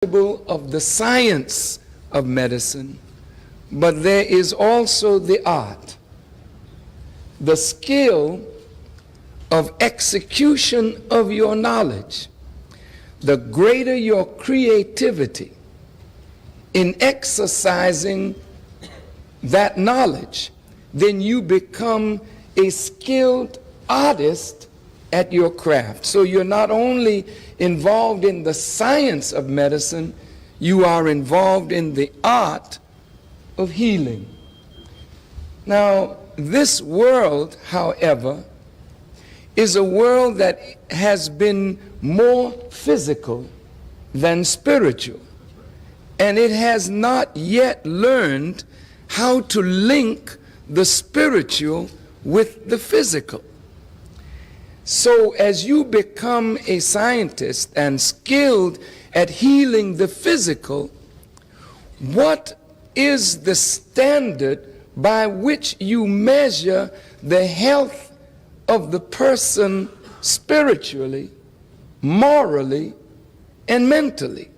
of the science of medicine, but there is also the art, the skill of execution of your knowledge. The greater your creativity in exercising that knowledge, then you become a skilled artist at your craft. So you're not only involved in the science of medicine, you are involved in the art of healing. Now, this world, however, is a world that has been more physical than spiritual, and it has not yet learned how to link the spiritual with the physical. So as you become a scientist and skilled at healing the physical, what is the standard by which you measure the health of the person spiritually, morally, and mentally?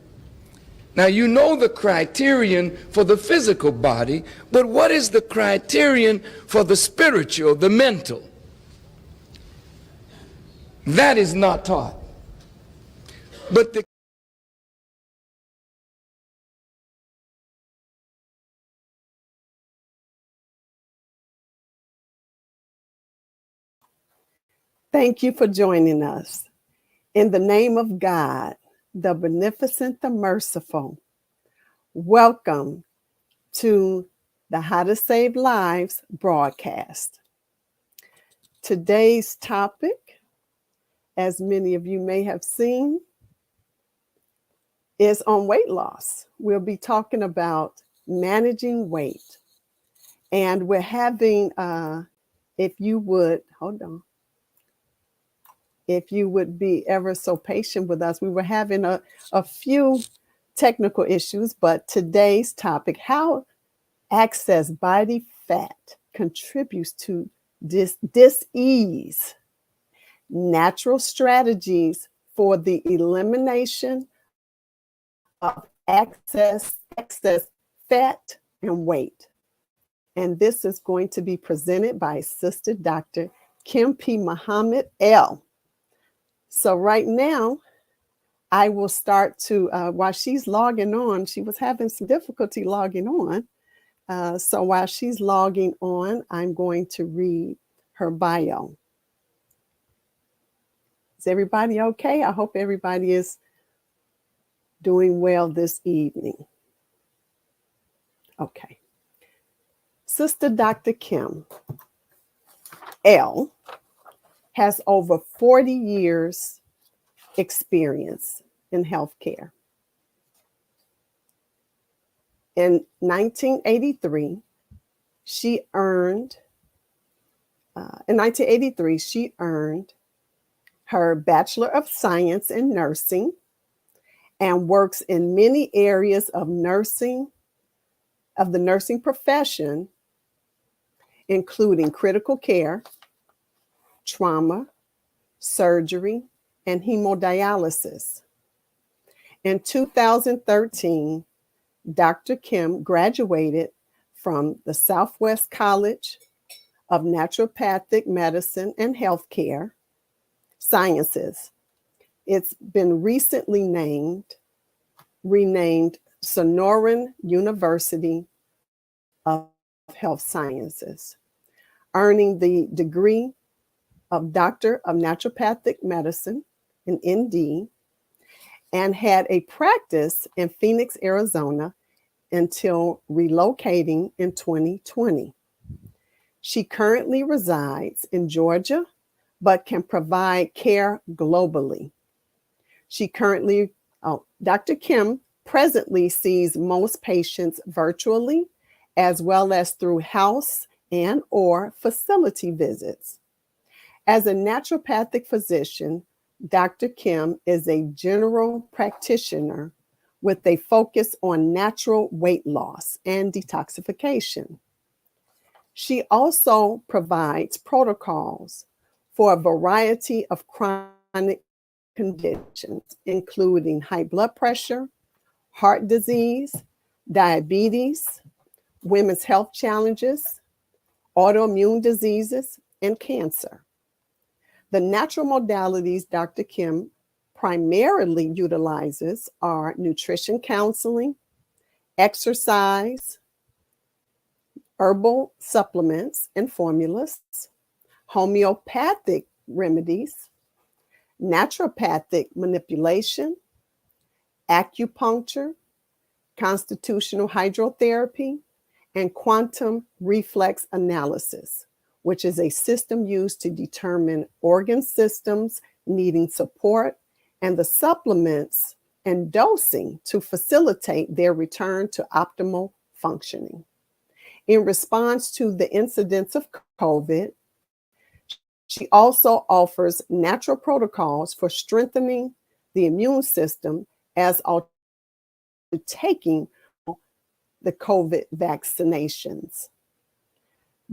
Now, you know the criterion for the physical body, but what is the criterion for the spiritual, the mental? That is not taught. But the Thank you for joining us. In the name of God, the beneficent, the merciful, welcome to the How to Save Lives broadcast. Today's topic, as many of you may have seen, is on weight loss. We'll be talking about managing weight. And we're having, if you would be ever so patient with us. We were having a few technical issues, but today's topic, how excess body fat contributes to dis-ease, natural strategies for the elimination of excess fat and weight. And this is going to be presented by Sister Dr. Kim P. Muhammad L. So right now, I will start to, while she's logging on, she was having some difficulty logging on. So while she's logging on, I'm going to read her bio. Is everybody okay? I hope everybody is doing well this evening. Okay. Sister Dr. Kim L. has over 40 years experience in healthcare. In 1983, she earned her Bachelor of Science in Nursing and works in many areas of the nursing profession, including critical care, trauma, surgery, and hemodialysis. In 2013, Dr. Kim graduated from the Southwest College of Naturopathic Medicine and Healthcare Sciences. It's been recently renamed Sonoran University of Health Sciences, earning the degree of Doctor of Naturopathic Medicine, an ND, and had a practice in Phoenix, Arizona until relocating in 2020. She currently resides in Georgia, but can provide care globally. Dr. Kim presently sees most patients virtually, as well as through house and/or facility visits. As a naturopathic physician, Dr. Kim is a general practitioner with a focus on natural weight loss and detoxification. She also provides protocols for a variety of chronic conditions, including high blood pressure, heart disease, diabetes, women's health challenges, autoimmune diseases, and cancer. The natural modalities Dr. Kim primarily utilizes are nutrition counseling, exercise, herbal supplements and formulas, homeopathic remedies, naturopathic manipulation, acupuncture, constitutional hydrotherapy, and quantum reflex analysis, which is a system used to determine organ systems needing support and the supplements and dosing to facilitate their return to optimal functioning. In response to the incidence of COVID, she also offers natural protocols for strengthening the immune system as alternative to taking the COVID vaccinations.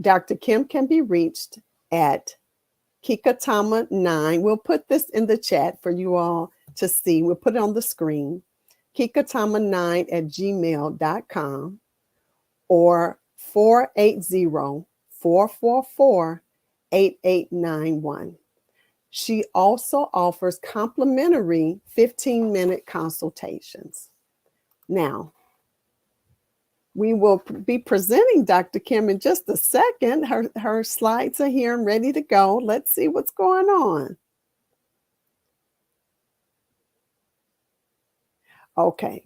Dr. Kim can be reached at Kikatama9. We'll put this in the chat for you all to see. We'll put it on the screen. Kikatama9@gmail.com or 480-444-8891. She also offers complimentary 15-minute consultations. Now, we will be presenting Dr. Kim in just a second. Her slides are here and ready to go. Let's see what's going on. Okay.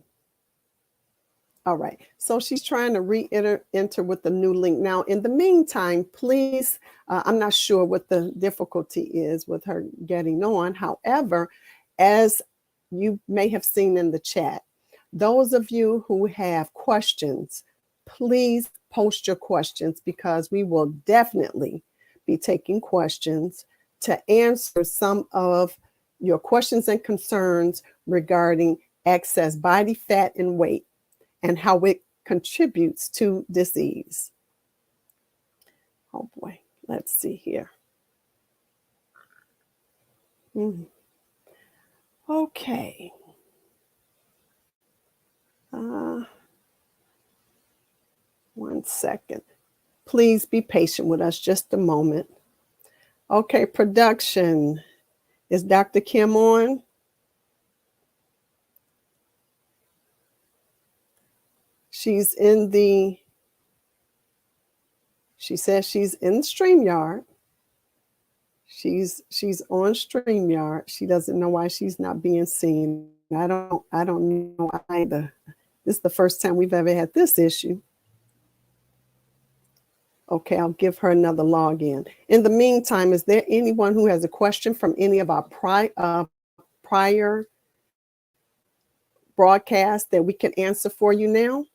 All right. So she's trying to re-enter with the new link. Now, in the meantime, please, I'm not sure what the difficulty is with her getting on. However, as you may have seen in the chat, those of you who have questions, please post your questions because we will definitely be taking questions to answer some of your questions and concerns regarding excess body fat and weight and how it contributes to disease. Oh boy, let's see here. Okay. One second. Please be patient with us just a moment. Okay, production. Is Dr. Kim on? She says she's in StreamYard. She's on StreamYard. She doesn't know why she's not being seen. I don't know either. This is the first time we've ever had this issue. Okay, I'll give her another login. In the meantime, is there anyone who has a question from any of our prior broadcasts that we can answer for you now?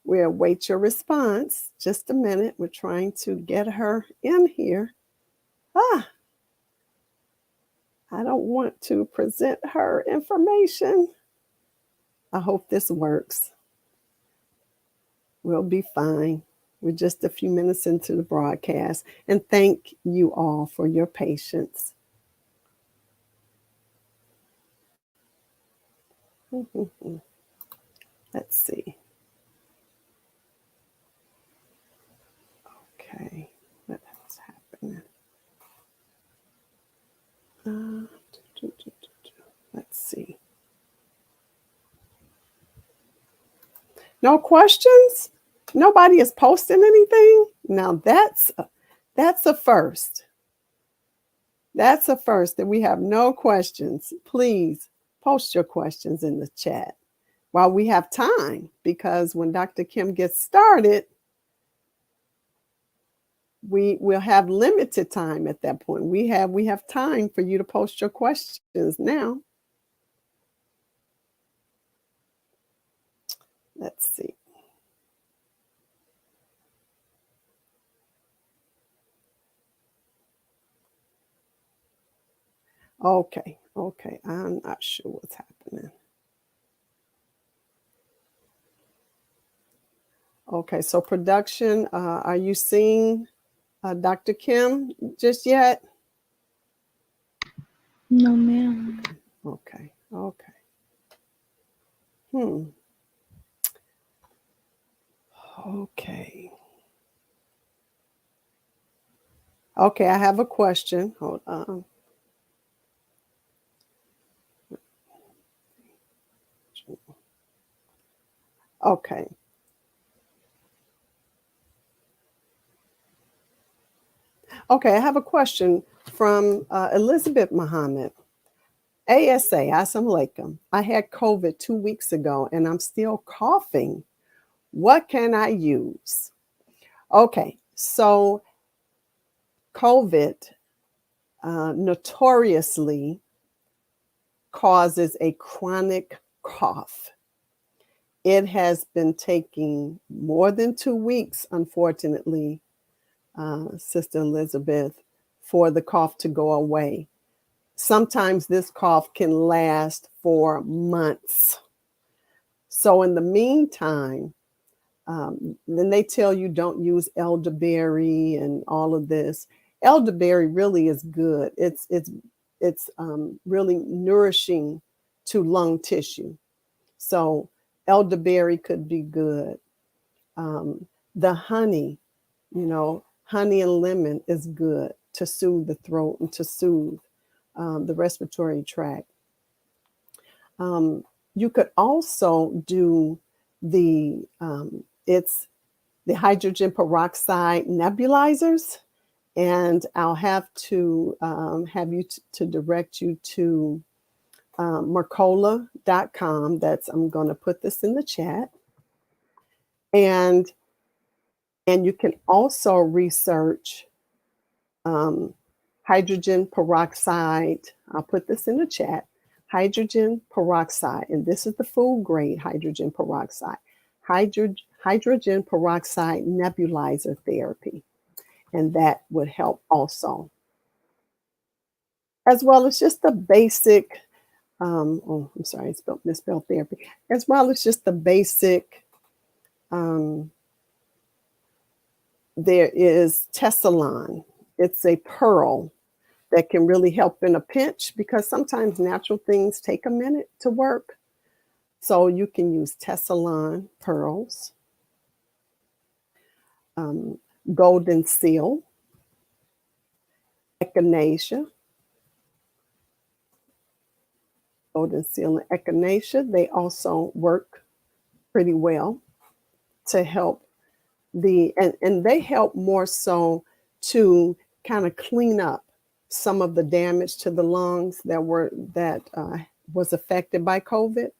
We'll await your response. Just a minute. We're trying to get her in here. I don't want to present her information. I hope this works. We'll be fine. We're just a few minutes into the broadcast. And thank you all for your patience. Let's see. Okay, what's happening? Let's see. No questions? Nobody is posting anything? Now that's a first. That's a first that we have no questions. Please post your questions in the chat while we have time, because when Dr. Kim gets started, we will have limited time at that point. We have time for you to post your questions now. Let's see. Okay, I'm not sure what's happening. Okay, so production, are you seeing Dr. Kim, just yet? No, ma'am. Okay. Okay. Hmm. Okay. Okay, I have a question. Hold on. Okay. Okay, I have a question from Elizabeth Muhammad. ASA, Assalamu alaikum. I had COVID 2 weeks ago and I'm still coughing. What can I use? Okay, so COVID notoriously causes a chronic cough. It has been taking more than 2 weeks, unfortunately, Sister Elizabeth, for the cough to go away. Sometimes this cough can last for months. So, in the meantime, then they tell you don't use elderberry and all of this. Elderberry really is good. It's really nourishing to lung tissue. So elderberry could be good. The honey, honey and lemon is good to soothe the throat and to soothe the respiratory tract. You could also do it's the hydrogen peroxide nebulizers, and I'll have to have you to direct you to Mercola.com. I'm going to put this in the chat, and you can also research hydrogen peroxide. I'll put this in the chat. Hydrogen peroxide, and this is the food grade hydrogen peroxide. Hydrogen peroxide nebulizer therapy, and that would help also. As well as just the basic, I'm sorry, I misspelled therapy, as well as just the basic, there is Tessalon. It's a pearl that can really help in a pinch because sometimes natural things take a minute to work. So you can use Tessalon pearls, golden seal, echinacea, golden seal and echinacea. They also work pretty well to help and they help more so to kind of clean up some of the damage to the lungs that was affected by COVID.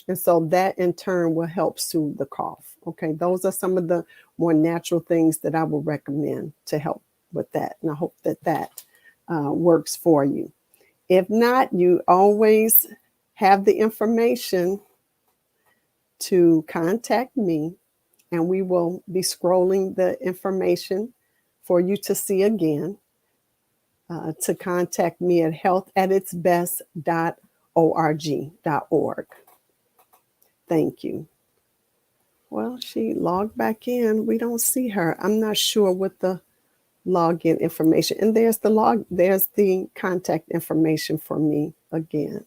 And so that in turn will help soothe the cough. Okay, those are some of the more natural things that I will recommend to help with that. And I hope that works for you. If not, you always have the information to contact me, and we will be scrolling the information for you to see again. To contact me at healthatitsbest.org. Thank you. Well, she logged back in. We don't see her. I'm not sure what the login information. And there's the contact information for me again.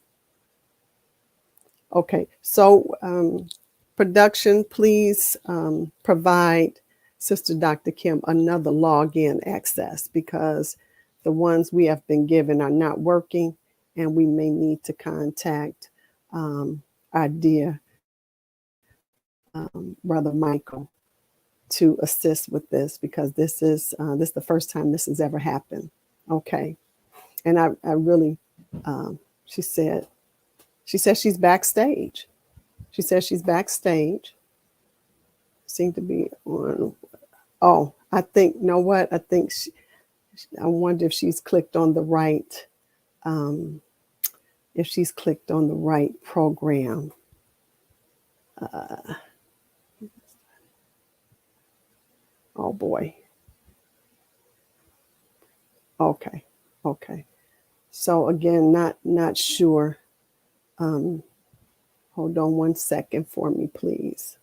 Okay, so production, please provide Sister Dr. Kim another login access because the ones we have been given are not working, and we may need to contact our dear Brother Michael to assist with this because this is the first time this has ever happened. Okay, and I really, she says she's backstage. She says she's backstage. Seem to be on. Oh, I think, you know what? I think I wonder if she's clicked on the right, program. Oh boy. Okay. So again, not sure. Hold on one second for me, please.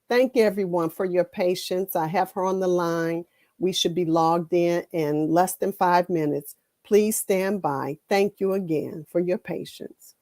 Thank everyone for your patience. I have her on the line. We should be logged in less than 5 minutes. Please stand by. Thank you again for your patience.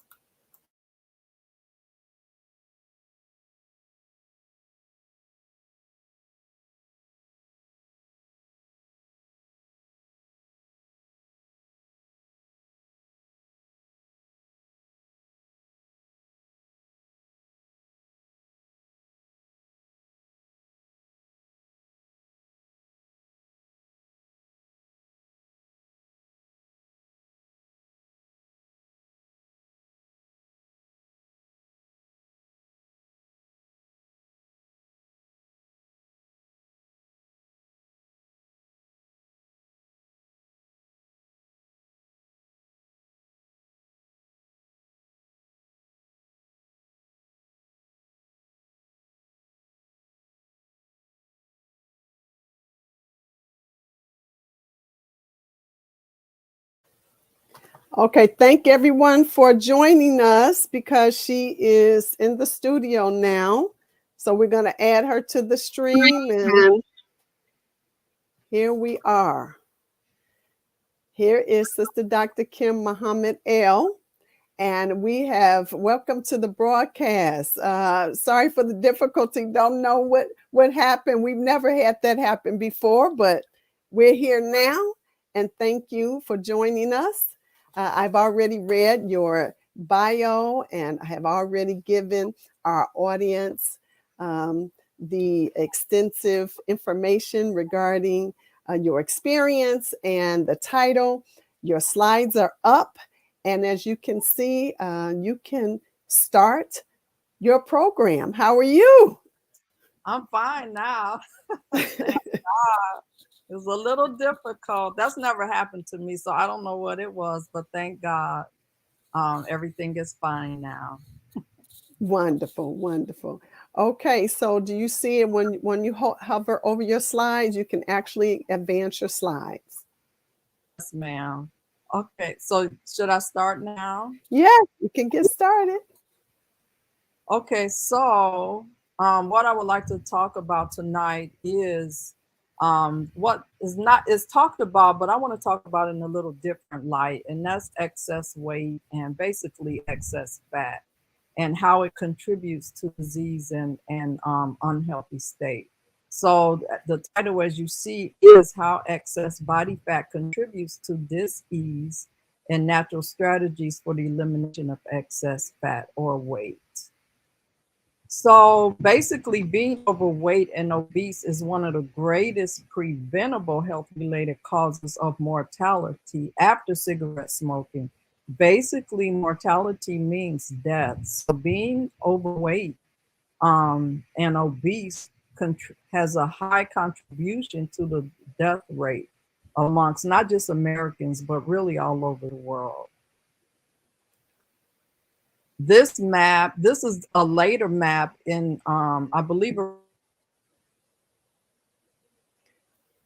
Okay, thank everyone for joining us because she is in the studio now. So we're going to add her to the stream, and here we are. Here is Sister Dr. Kim Muhammad L. And we have welcome to the broadcast. Sorry for the difficulty. Don't know what happened. We've never had that happen before, but we're here now. And thank you for joining us. I've already read your bio, and I have already given our audience the extensive information regarding your experience and the title. Your slides are up. And as you can see, you can start your program. How are you? I'm fine now. It was a little difficult. That's never happened to me, so I don't know what it was, but thank God everything is fine now. Wonderful, wonderful. Okay, so do you see it when you hover over your slides, you can actually advance your slides? Yes, ma'am. Okay, so should I start now? Yes, you can get started. Okay, so what I would like to talk about tonight is what is talked about, but I want to talk about it in a little different light, and that's excess weight and basically excess fat and how it contributes to disease and unhealthy state. So the title, as you see, is how excess body fat contributes to dis-ease and natural strategies for the elimination of excess fat or weight. So basically, being overweight and obese is one of the greatest preventable health related causes of mortality after cigarette smoking. Basically, mortality means death. So being overweight and obese has a high contribution to the death rate amongst not just Americans, but really all over the world. This map, this is a later map in, I believe.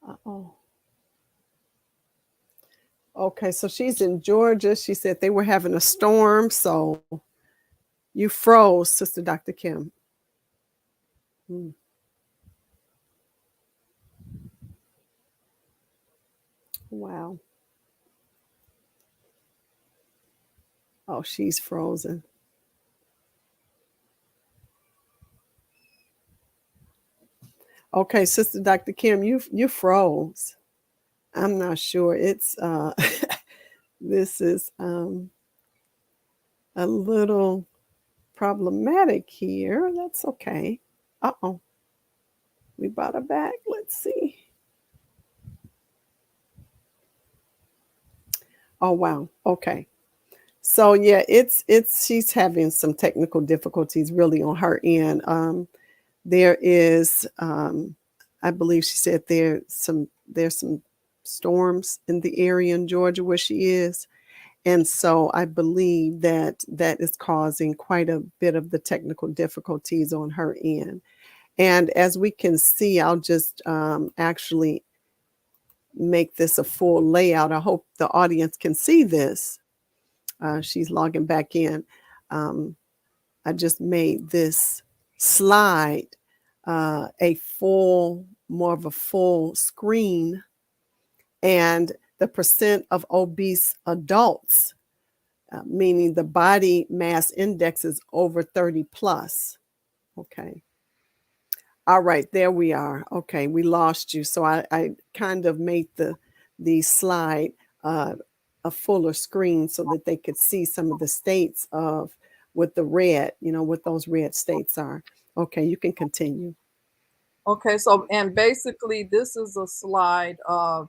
Uh-oh. Okay, so she's in Georgia. She said they were having a storm, so you froze, Sister Dr. Kim. Wow. Oh, she's frozen. Okay, Sister Dr. Kim, you froze. I'm not sure. It's this is a little problematic here. That's okay. Uh-oh. We brought her back. Let's see. Oh wow. Okay. So yeah, it's she's having some technical difficulties really on her end. There is I believe she said there's some storms in the area in Georgia where she is. And so I believe that is causing quite a bit of the technical difficulties on her end. And as we can see, I'll just actually make this a full layout. I hope the audience can see this. She's logging back in. I just made this slide more of a full screen, and the percent of obese adults, meaning the body mass index is over 30 plus. Okay. All right, there we are. Okay, we lost you. So I kind of made the slide a fuller screen so that they could see some of the states of with the red, what those red states are. Okay, you can continue. Okay, so and basically this is a slide of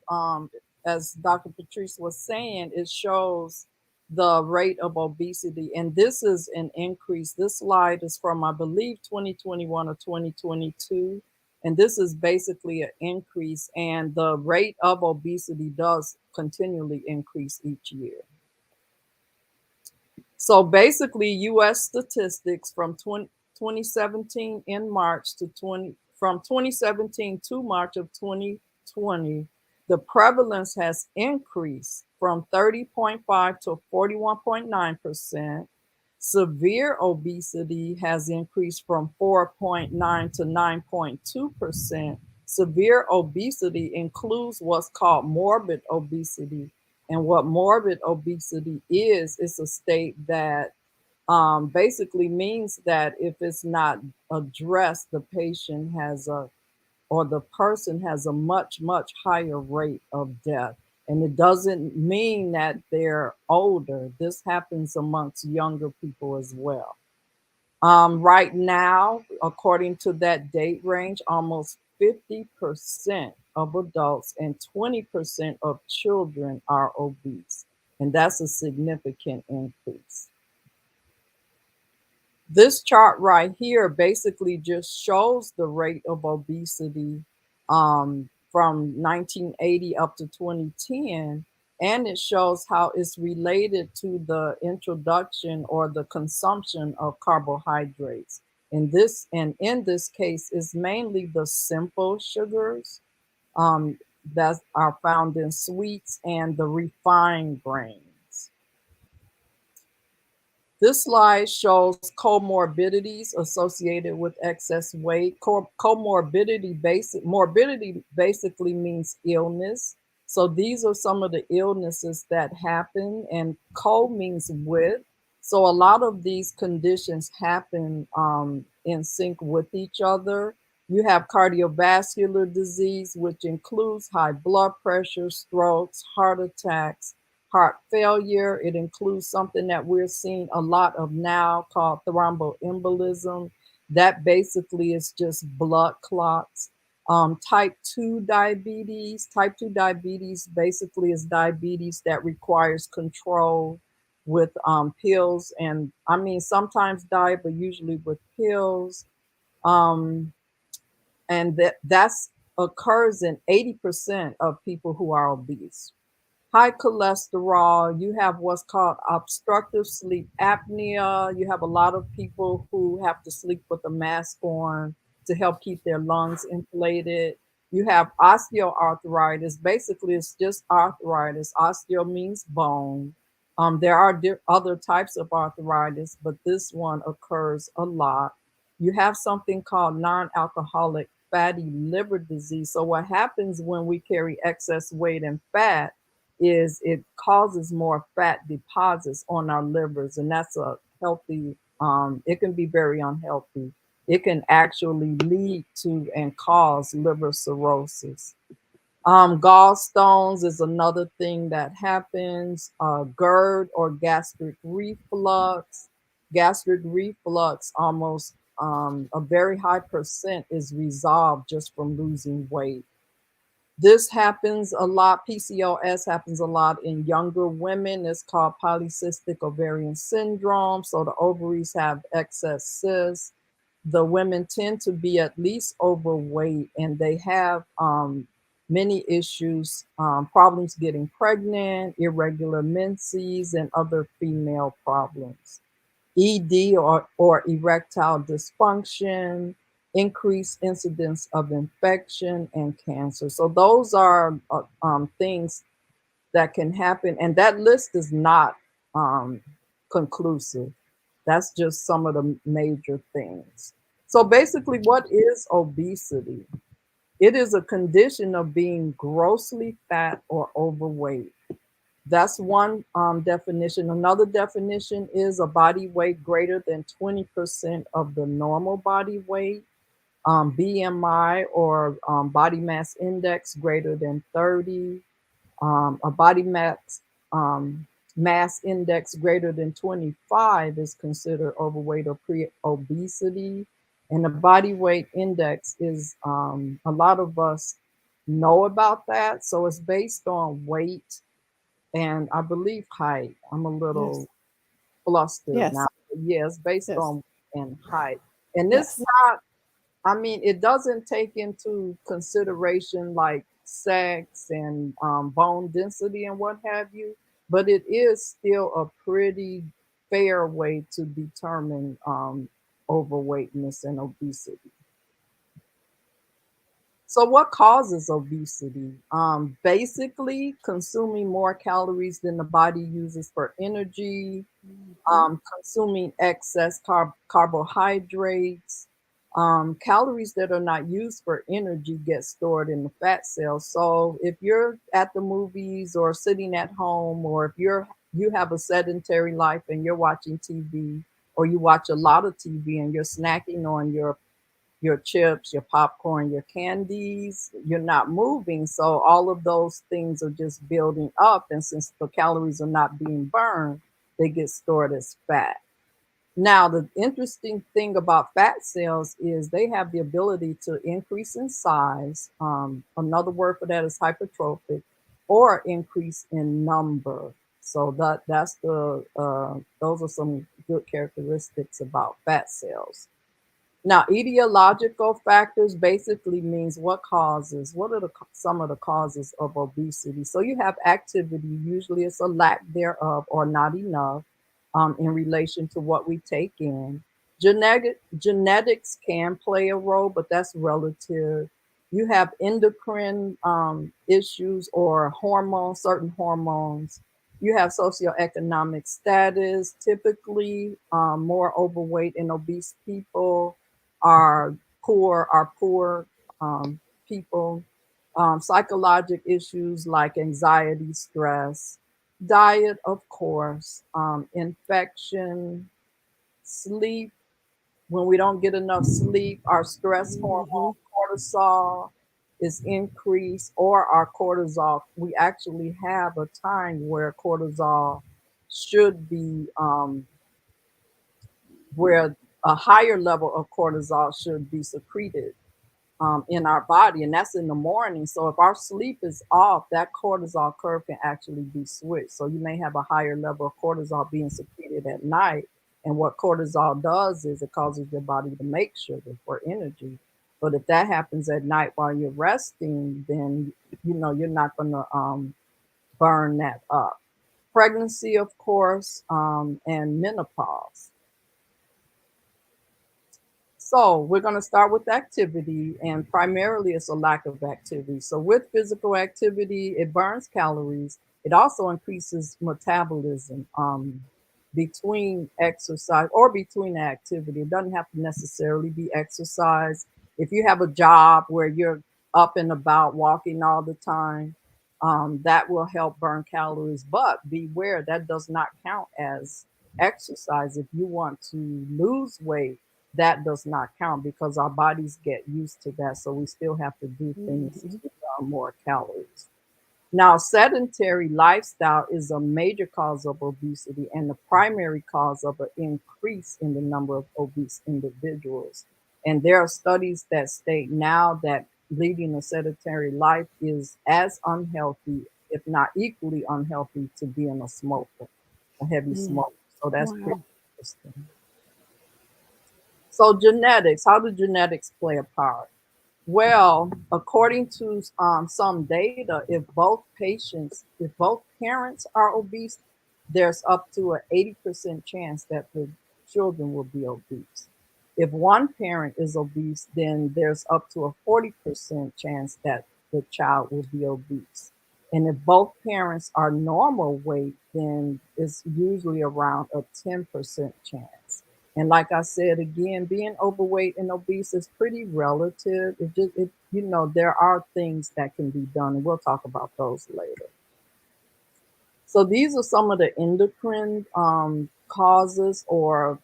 as Dr. Patrice was saying, it shows the rate of obesity, and this is an increase. This slide is from, I believe, 2021 or 2022, and this is basically an increase, and the rate of obesity does continually increase each year. So basically, U.S. statistics from 2017 in March to from 2017 to March of 2020, the prevalence has increased from 30.5 to 41.9%. Severe obesity has increased from 4.9 to 9.2%. Severe obesity includes what's called morbid obesity. And what morbid obesity is a state that basically means that if it's not addressed, the patient has or the person has a much, much higher rate of death. And it doesn't mean that they're older. This happens amongst younger people as well. Right now, according to that date range, almost 50% of adults and 20% of children are obese. And that's a significant increase. This chart right here basically just shows the rate of obesity from 1980 up to 2010, and it shows how it's related to the introduction or the consumption of carbohydrates. In this case, is mainly the simple sugars that are found in sweets and the refined grains. This slide shows comorbidities associated with excess weight. Morbidity basically means illness. So these are some of the illnesses that happen, and co means with. So a lot of these conditions happen in sync with each other. You have cardiovascular disease, which includes high blood pressure, strokes, heart attacks, heart failure. It includes something that we're seeing a lot of now called thromboembolism. That basically is just blood clots. Type 2 diabetes. Type 2 diabetes basically is diabetes that requires control with pills. And I mean, sometimes diet, but usually with pills. Um, and that's occurs in 80% of people who are obese. High cholesterol, you have what's called obstructive sleep apnea. You have a lot of people who have to sleep with a mask on to help keep their lungs inflated. You have osteoarthritis. Basically, it's just arthritis. Osteo means bone. There are other types of arthritis, but this one occurs a lot. You have something called non-alcoholic fatty liver disease. So what happens when we carry excess weight and fat is it causes more fat deposits on our livers, and that's a healthy, it can be very unhealthy. It can actually lead to and cause liver cirrhosis. Gallstones is another thing that happens. GERD or gastric reflux. Gastric reflux, almost a very high percent is resolved just from losing weight. This happens a lot. PCOS happens a lot in younger women. It's called polycystic ovarian syndrome. So the ovaries have excess cysts. The women tend to be at least overweight, and they have many issues, problems getting pregnant, irregular menses, and other female problems. ED or erectile dysfunction, increased incidence of infection and cancer. So those are things that can happen. And that list is not conclusive. That's just some of the major things. So basically, what is obesity? It is a condition of being grossly fat or overweight. That's one definition. Another definition is a body weight greater than 20% of the normal body weight, BMI or body mass index greater than 30, a body mass index greater than 25 is considered overweight or pre-obesity. And the body weight index is a lot of us know about that. So it's based on weight and I believe height. I'm a Yes. little flustered now. Yes. Yes, based Yes. on and height. And it's Yes. not, I mean, it doesn't take into consideration like sex and bone density and what have you, but it is still a pretty fair way to determine overweightness and obesity. So, what causes obesity? Basically, consuming more calories than the body uses for energy, Mhm. consuming excess carbohydrates. Calories that are not used for energy get stored in the fat cells. So if you're at the movies or sitting at home, or if you have a sedentary life and you're watching TV, or you watch a lot of TV and you're snacking on your chips, your popcorn, your candies, you're not moving. So all of those things are just building up. And since the calories are not being burned, they get stored as fat. Now, the interesting thing about fat cells is they have the ability to increase in size. Another word for that is hypertrophic, or increase in number. So that's the those are some good characteristics about fat cells. Now, etiological factors basically means what are some of the causes of obesity? So you have activity, usually it's a lack thereof or not enough in relation to what we take in. Genetics can play a role, but that's relative. You have endocrine issues or hormones, certain hormones. You have socioeconomic status, typically more overweight and obese people are poor people, psychological issues like anxiety, stress, diet, of course, infection, sleep. When we don't get enough sleep, our stress hormone, Mhm. cortisol, is increased, or our cortisol. We actually have a time where cortisol should be where a higher level of cortisol should be secreted in our body, and that's in the morning. So if our sleep is off, that cortisol curve can actually be switched. So you may have a higher level of cortisol being secreted at night. And what cortisol does is it causes your body to make sugar for energy. But if that happens at night while you're resting, then you're not going to burn that up. Pregnancy, of course, and menopause. So we're going to start with activity, and primarily it's a lack of activity. So with physical activity, it burns calories. It also increases metabolism between exercise or between activity. It doesn't have to necessarily be exercise. If you have a job where you're up and about walking all the time, that will help burn calories. But beware, that does not count as exercise. If you want to lose weight, that does not count because our bodies get used to that. So we still have to do things Mhm. to burn more calories. Now, sedentary lifestyle is a major cause of obesity and the primary cause of an increase in the number of obese individuals. And there are studies that state now that leading a sedentary life is as unhealthy, if not equally unhealthy, to being a smoker, a heavy Mm. smoker. So that's pretty Wow. interesting. So genetics, how do genetics play a part? Well, according to some data, if both parents are obese, there's up to an 80% chance that the children will be obese. If one parent is obese, then there's up to a 40% chance that the child will be obese. And if both parents are normal weight, then it's usually around a 10% chance. And like I said again, being overweight and obese is pretty relative. There are things that can be done, and we'll talk about those later. So these are some of the endocrine causes or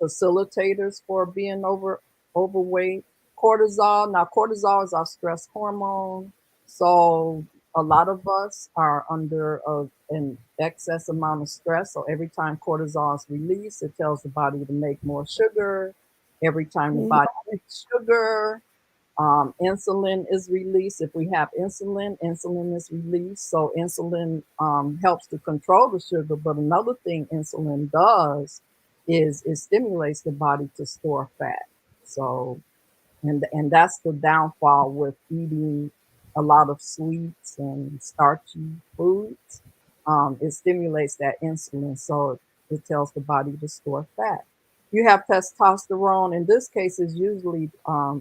facilitators for being overweight. Cortisol. Now, cortisol is our stress hormone. So a lot of us are under an excess amount of stress. So every time cortisol is released, it tells the body to make more sugar. Every time the Mhm. body makes sugar, insulin is released. If we have insulin, insulin is released. So insulin helps to control the sugar. But another thing insulin does is it stimulates the body to store fat. So and that's the downfall with eating a lot of sweets and starchy foods. It stimulates that insulin, so it tells the body to store fat. You have testosterone. In this case, is usually a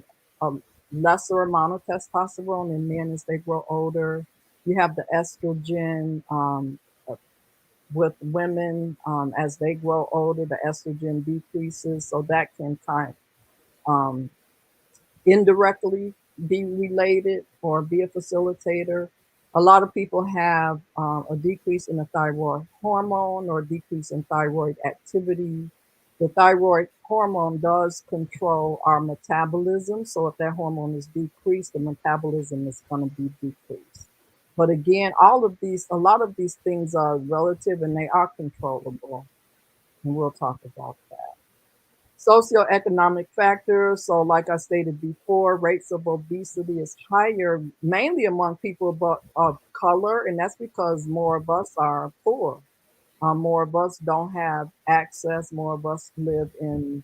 lesser amount of testosterone in men as they grow older. You have the estrogen uh, with women as they grow older. The estrogen decreases, so that can um, indirectly be related or be a facilitator. A lot of people have a decrease in the thyroid hormone or decrease in thyroid activity. The thyroid hormone does control our metabolism. So if that hormone is decreased, the metabolism is going to be decreased. But again, a lot of these things are relative and they are controllable. And we'll talk about that. Socioeconomic factors. So, like I stated before, rates of obesity is higher mainly among people of color, and that's because more of us are poor. More of us don't have access. More of us live in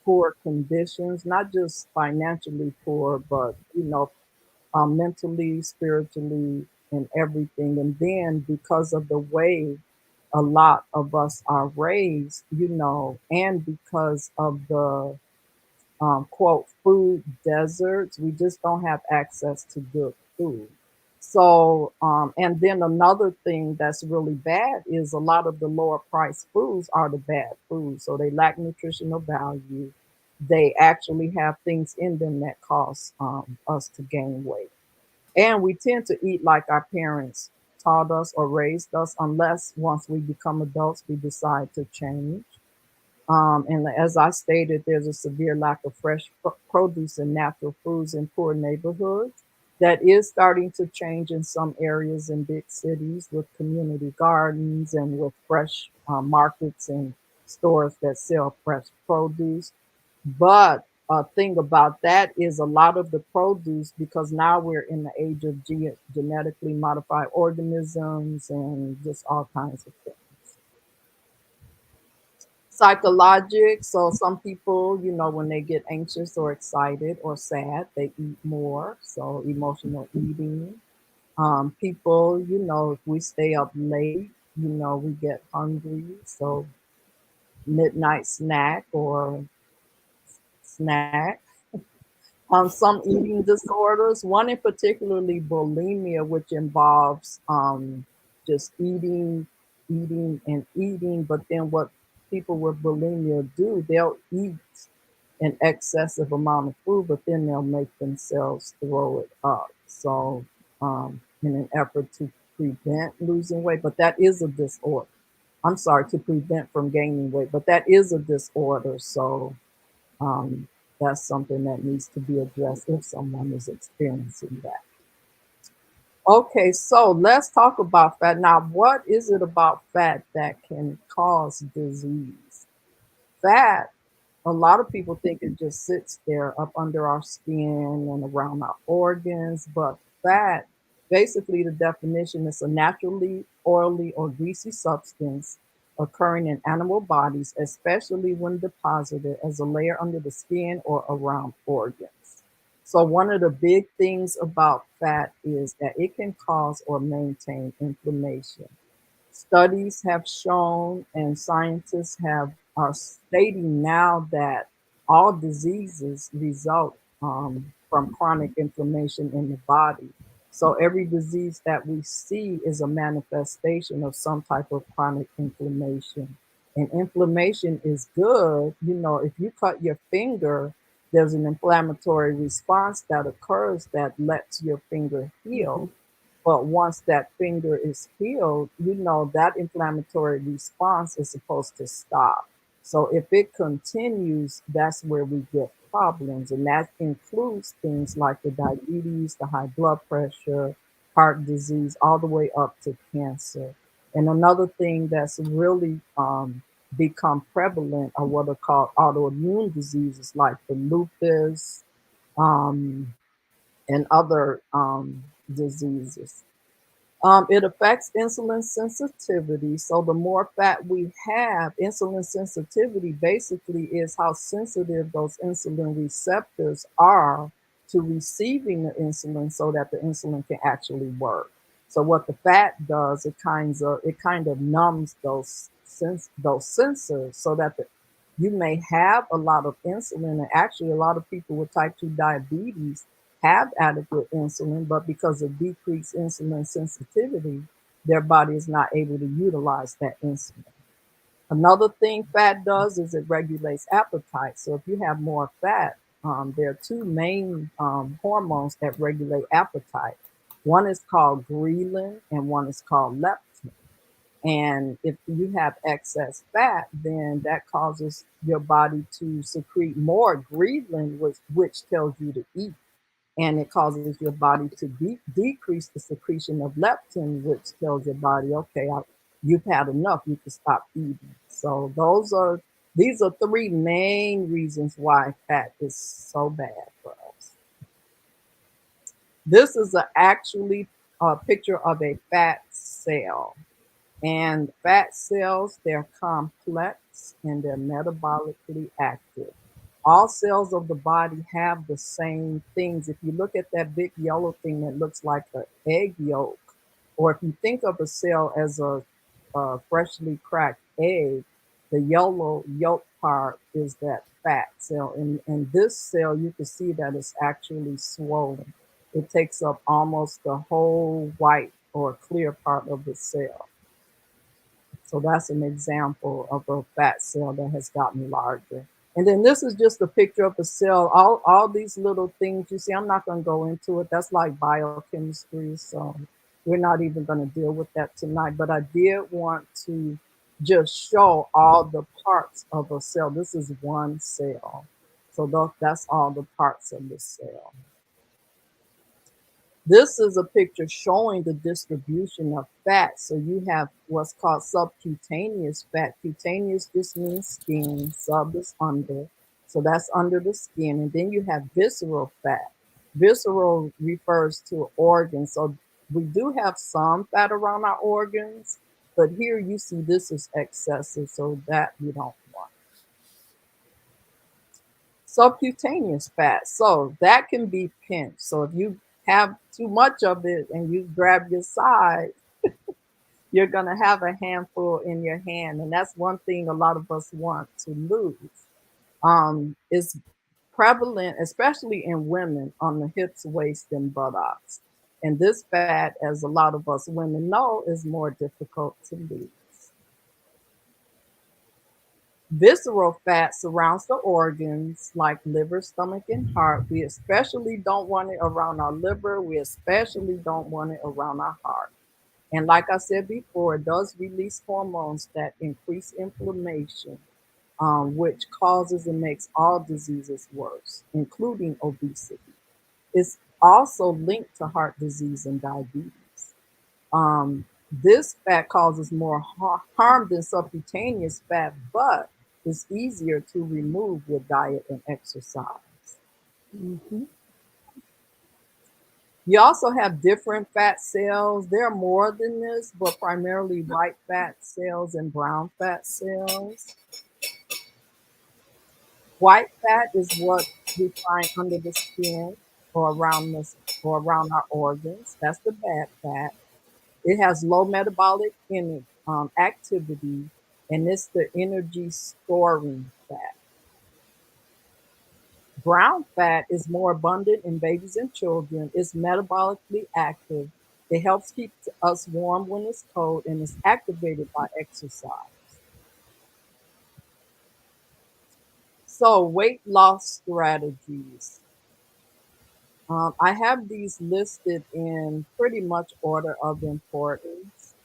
poor conditions, not just financially poor, but mentally, spiritually, and everything. And then because of the way a lot of us are raised, and because of the quote food deserts, we just don't have access to good food. So, and then another thing that's really bad is a lot of the lower priced foods are the bad foods. So they lack nutritional value. They actually have things in them that cause us to gain weight. And we tend to eat like our parents taught us or raised us, unless once we become adults, we decide to change. And as I stated, there's a severe lack of fresh produce and natural foods in poor neighborhoods. That is starting to change in some areas in big cities with community gardens and with fresh markets and stores that sell fresh produce. But a thing about that is a lot of the produce, because now we're in the age of genetically modified organisms and just all kinds of things. Psychologic. So some people, when they get anxious or excited or sad, they eat more. So emotional eating. People, if we stay up late, we get hungry. So midnight snack or snack. Some eating disorders, one in particularly bulimia, which involves just eating, and eating. But then what people with bulimia do, they'll eat an excessive amount of food, but then they'll make themselves throw it up. So, in an effort to prevent losing weight, but that is a disorder. I'm sorry, to prevent from gaining weight, but that is a disorder. So, um, that's something that needs to be addressed if someone is experiencing that. Okay, so let's talk about fat. Now, what is it about fat that can cause disease? Fat, a lot of people think it just sits there up under our skin and around our organs, but fat, basically the definition is a naturally oily or greasy substance occurring in animal bodies, especially when deposited as a layer under the skin or around organs. So one of the big things about fat is that it can cause or maintain inflammation. Studies have shown, and scientists are stating now that all diseases result from chronic inflammation in the body. So every disease that we see is a manifestation of some type of chronic inflammation. And inflammation is good. You know, if you cut your finger, there's an inflammatory response that occurs that lets your finger heal. Mhm. But once that finger is healed, you know, that inflammatory response is supposed to stop. So if it continues, that's where we get problems. And that includes things like the diabetes, the high blood pressure, heart disease, all the way up to cancer. And another thing that's really become prevalent are what are called autoimmune diseases like the lupus um, and other diseases. It affects insulin sensitivity. So the more fat we have, insulin sensitivity basically is how sensitive those insulin receptors are to receiving the insulin so that the insulin can actually work. So what the fat does, it kind of numbs those sensors so that you may have a lot of insulin. And actually, a lot of people with type 2 diabetes have adequate insulin, but because of decreased insulin sensitivity, their body is not able to utilize that insulin. Another thing fat does is it regulates appetite. So if you have more fat, there are two main hormones that regulate appetite. One is called ghrelin and one is called leptin. And if you have excess fat, then that causes your body to secrete more ghrelin, which tells you to eat. And it causes your body to decrease the secretion of leptin, which tells your body, okay, you've had enough, you can stop eating. So these are three main reasons why fat is so bad for us. This is actually a picture of a fat cell. And fat cells, they're complex and they're metabolically active. All cells of the body have the same things. If you look at that big yellow thing that looks like an egg yolk, or if you think of a cell as a freshly cracked egg, the yellow yolk part is that fat cell. And this cell, you can see that it's actually swollen. It takes up almost the whole white or clear part of the cell. So that's an example of a fat cell that has gotten larger. And then this is just a picture of a cell. All these little things you see, I'm not going to go into it. That's like biochemistry. So we're not even going to deal with that tonight. But I did want to just show all the parts of a cell. This is one cell. So that's all the parts of the cell. This is a picture showing the distribution of fat. So you have what's called subcutaneous fat. Cutaneous just means skin, sub is under. So that's under the skin. And then you have visceral fat. Visceral refers to organs. So we do have some fat around our organs, but here you see this is excessive, so that you don't want. Subcutaneous fat. So that can be pinched. So if you have too much of it and you grab your side, you're going to have a handful in your hand. And that's one thing a lot of us want to lose. It's prevalent, especially in women, on the hips, waist, and buttocks. And this fat, as a lot of us women know, is more difficult to lose. Visceral fat surrounds the organs like liver, stomach, and heart. We especially don't want it around our liver. We especially don't want it around our heart. And like I said before, it does release hormones that increase inflammation, which causes and makes all diseases worse, including obesity. It's also linked to heart disease and diabetes. This fat causes more harm than subcutaneous fat, but it's easier to remove with diet and exercise. Mhm. You also have different fat cells. There are more than this, but primarily white fat cells and brown fat cells. White fat is what we find under the skin or around our organs. That's the bad fat. It has low metabolic activity, and it's the energy storing fat. Brown fat is more abundant in babies and children. It's metabolically active. It helps keep us warm when it's cold, and it's activated by exercise. So, weight loss strategies. I have these listed in pretty much order of importance.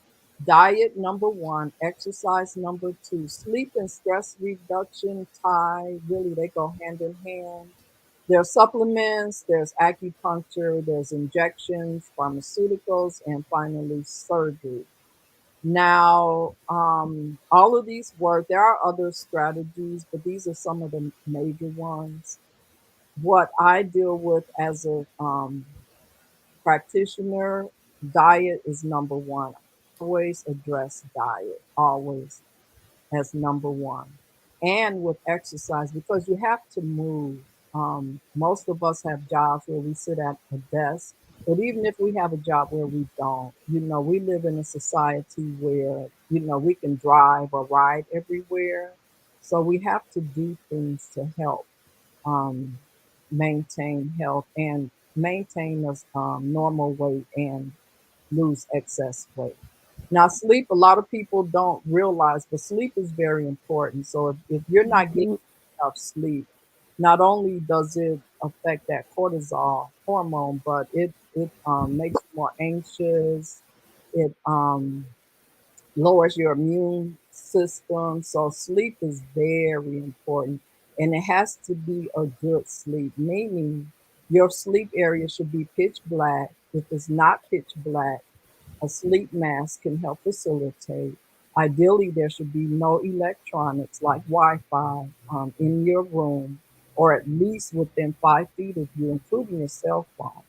Diet number one, exercise number two, sleep and stress reduction tie, really, they go hand in hand. There's supplements, there's acupuncture, there's injections, pharmaceuticals, and finally surgery. Now, all of these work. There are other strategies, but these are some of the major ones. What I deal with as a practitioner, diet is number one. Always address diet, always as number one. And with exercise, because you have to move. Most of us have jobs where we sit at a desk, but even if we have a job where we don't, we live in a society where, we can drive or ride everywhere. So we have to do things to help um, maintain health and maintain a normal weight and lose excess weight. Now, sleep, a lot of people don't realize, but sleep is very important. So if you're not getting Mhm. enough sleep, not only does it affect that cortisol hormone, but it makes you more anxious. It lowers your immune system. So sleep is very important. And it has to be a good sleep, meaning your sleep area should be pitch black. If it's not pitch black, a sleep mask can help facilitate. Ideally, there should be no electronics like Wi Fi in your room or at least within 5 feet of you, including your cell phone.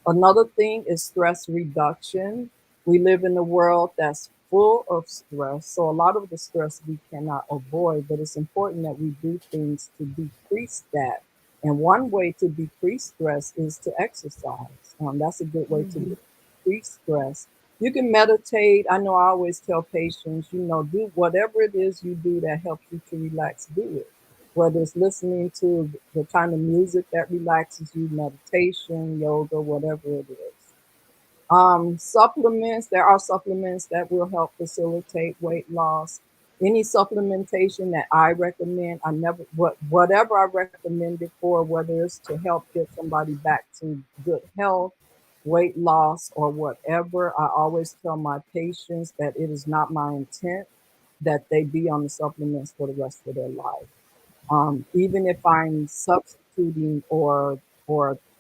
Another thing is stress reduction. We live in a world that's full of stress. So, a lot of the stress we cannot avoid, but it's important that we do things to decrease that. And one way to decrease stress is to exercise. That's a good way to Mhm. decrease stress. You can meditate. I know I always tell patients, do whatever it is you do that helps you to relax, do it, whether it's listening to the kind of music that relaxes you, meditation, yoga, whatever it is. Supplements, there are supplements that will help facilitate weight loss. Any supplementation that I recommend, whatever I recommend it for, whether it's to help get somebody back to good health, weight loss, or whatever, I always tell my patients that it is not my intent that they be on the supplements for the rest of their life. Even if I'm substituting or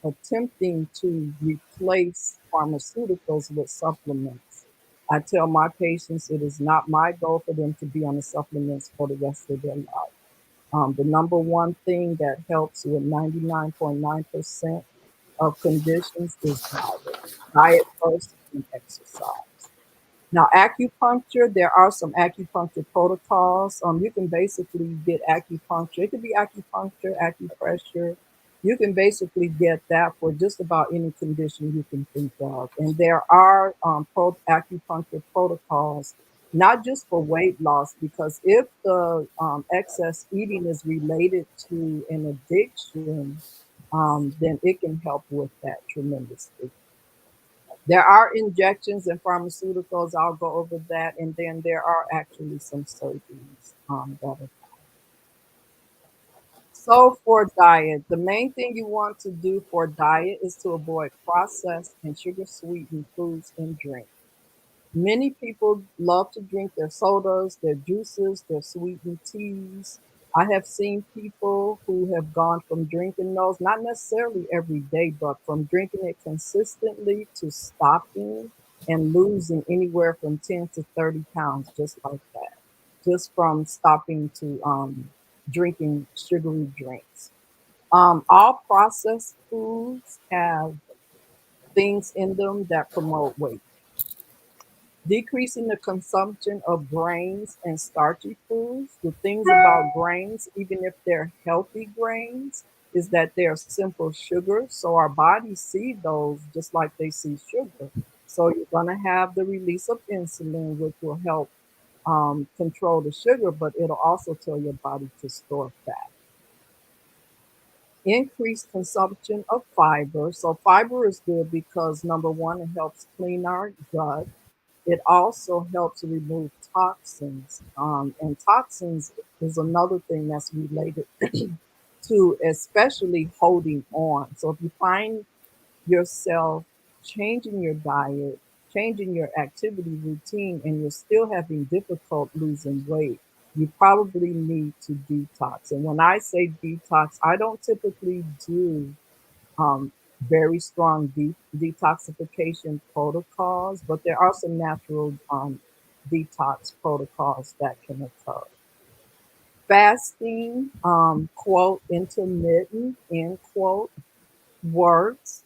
attempting to replace pharmaceuticals with supplements, I tell my patients it is not my goal for them to be on the supplements for the rest of their life. The number one thing that helps with 99.9% of conditions is diet. Diet first and exercise. Now, acupuncture, there are some acupuncture protocols. You can basically get acupuncture. It could be acupuncture, acupressure. You can basically get that for just about any condition you can think of. And there are acupuncture protocols, not just for weight loss, because if the excess eating is related to an addiction, then it can help with that tremendously. There are injections and pharmaceuticals. I'll go over that. And then there are actually some surgeries that are. So for diet, the main thing you want to do for diet is to avoid processed and sugar sweetened foods and drinks. Many people love to drink their sodas, their juices, their sweetened teas. I have seen people who have gone from drinking those, not necessarily every day, but from drinking it consistently to stopping and losing anywhere from 10 to 30 pounds, just like that, just from stopping to drinking sugary drinks. All processed foods have things in them that promote weight. Decreasing the consumption of grains and starchy foods. The things about grains, even if they're healthy grains, is that they're simple sugars. So our bodies see those just like they see sugar. So you're going to have the release of insulin, which will help control the sugar, but it'll also tell your body to store fat. Increased consumption of fiber. So fiber is good because number one, it helps clean our gut. It also helps remove toxins. And toxins is another thing that's related to especially holding on. So if you find yourself changing your diet, changing your activity routine, and you're still having difficult losing weight, you probably need to detox. And when I say detox, I don't typically do um, very strong detoxification protocols, but there are some natural detox protocols that can occur. Fasting, quote, intermittent, end quote, works.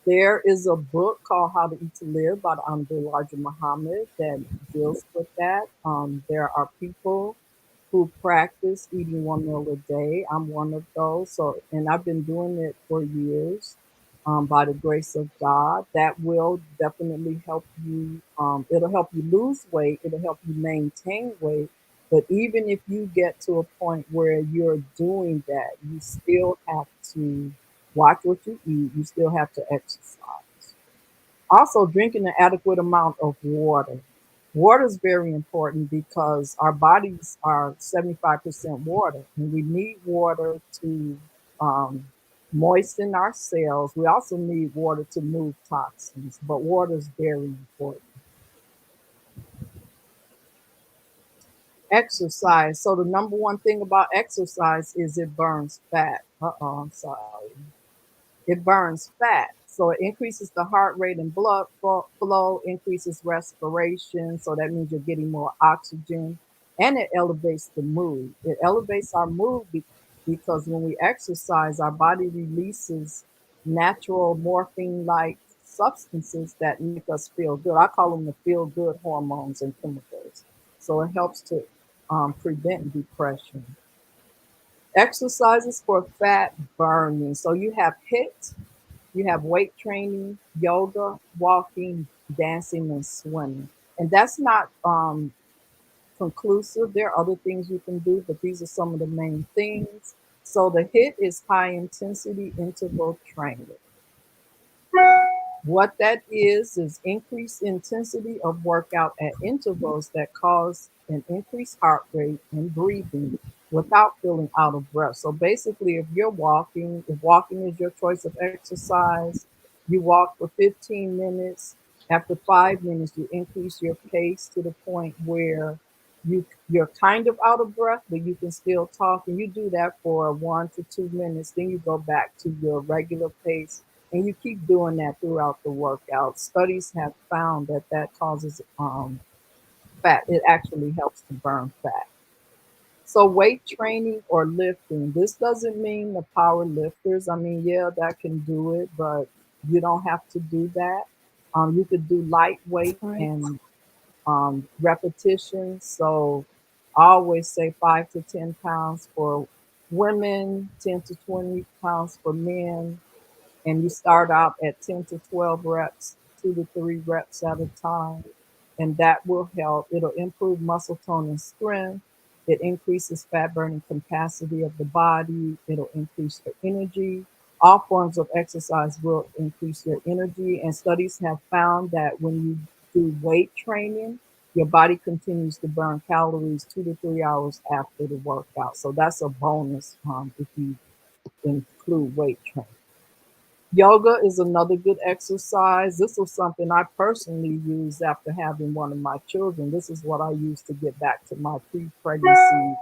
There is a book called How to Eat to Live by Abdul Muhammad that deals with that. There are people who practice eating one meal a day. I'm one of those. So, and I've been doing it for years. By the grace of God, that will definitely help you. It'll help you lose weight. It'll help you maintain weight. But even if you get to a point where you're doing that, you still have to watch what you eat. You still have to exercise. Also, drinking an adequate amount of water. Water is very important because our bodies are 75% water, and we need water to um, moisten our cells. We also need water to move toxins, but water is very important. Exercise. So, the number one thing about exercise is it burns fat. I'm sorry. It burns fat. So it increases the heart rate and blood flow, increases respiration. So that means you're getting more oxygen, and it elevates the mood. It elevates our mood because when we exercise, our body releases natural morphine like substances that make us feel good. I call them the feel good hormones and chemicals. So it helps to prevent depression. Exercises for fat burning. So you have HIIT, you have weight training, yoga, walking, dancing, and swimming. And that's not conclusive. There are other things you can do, but these are some of the main things. So the HIIT is high intensity interval training. What that is increased intensity of workout at intervals that cause an increased heart rate and breathing without feeling out of breath. So basically, if walking is your choice of exercise, you walk for 15 minutes. After 5 minutes, you increase your pace to the point where you're kind of out of breath, but you can still talk. And you do that for 1 to 2 minutes. Then you go back to your regular pace, and you keep doing that throughout the workout. Studies have found that that causes fat. It actually helps to burn fat. So weight training or lifting, this doesn't mean the power lifters. I mean, yeah, that can do it, but you don't have to do that. You could do lightweight Right. and repetitions. So I always say 5 to 10 pounds for women, 10 to 20 pounds for men, and you start out at 10 to 12 reps, 2 to 3 reps at a time, and that will help. It'll improve muscle tone and strength. It increases fat burning capacity of the body. It'll increase your energy. All forms of exercise will increase your energy, and studies have found that when you do weight training, your body continues to burn calories 2 to 3 hours after the workout. So that's a bonus if you include weight training. Yoga is another good exercise. This was something I personally used after having one of my children. This is what I used to get back to my pre-pregnancy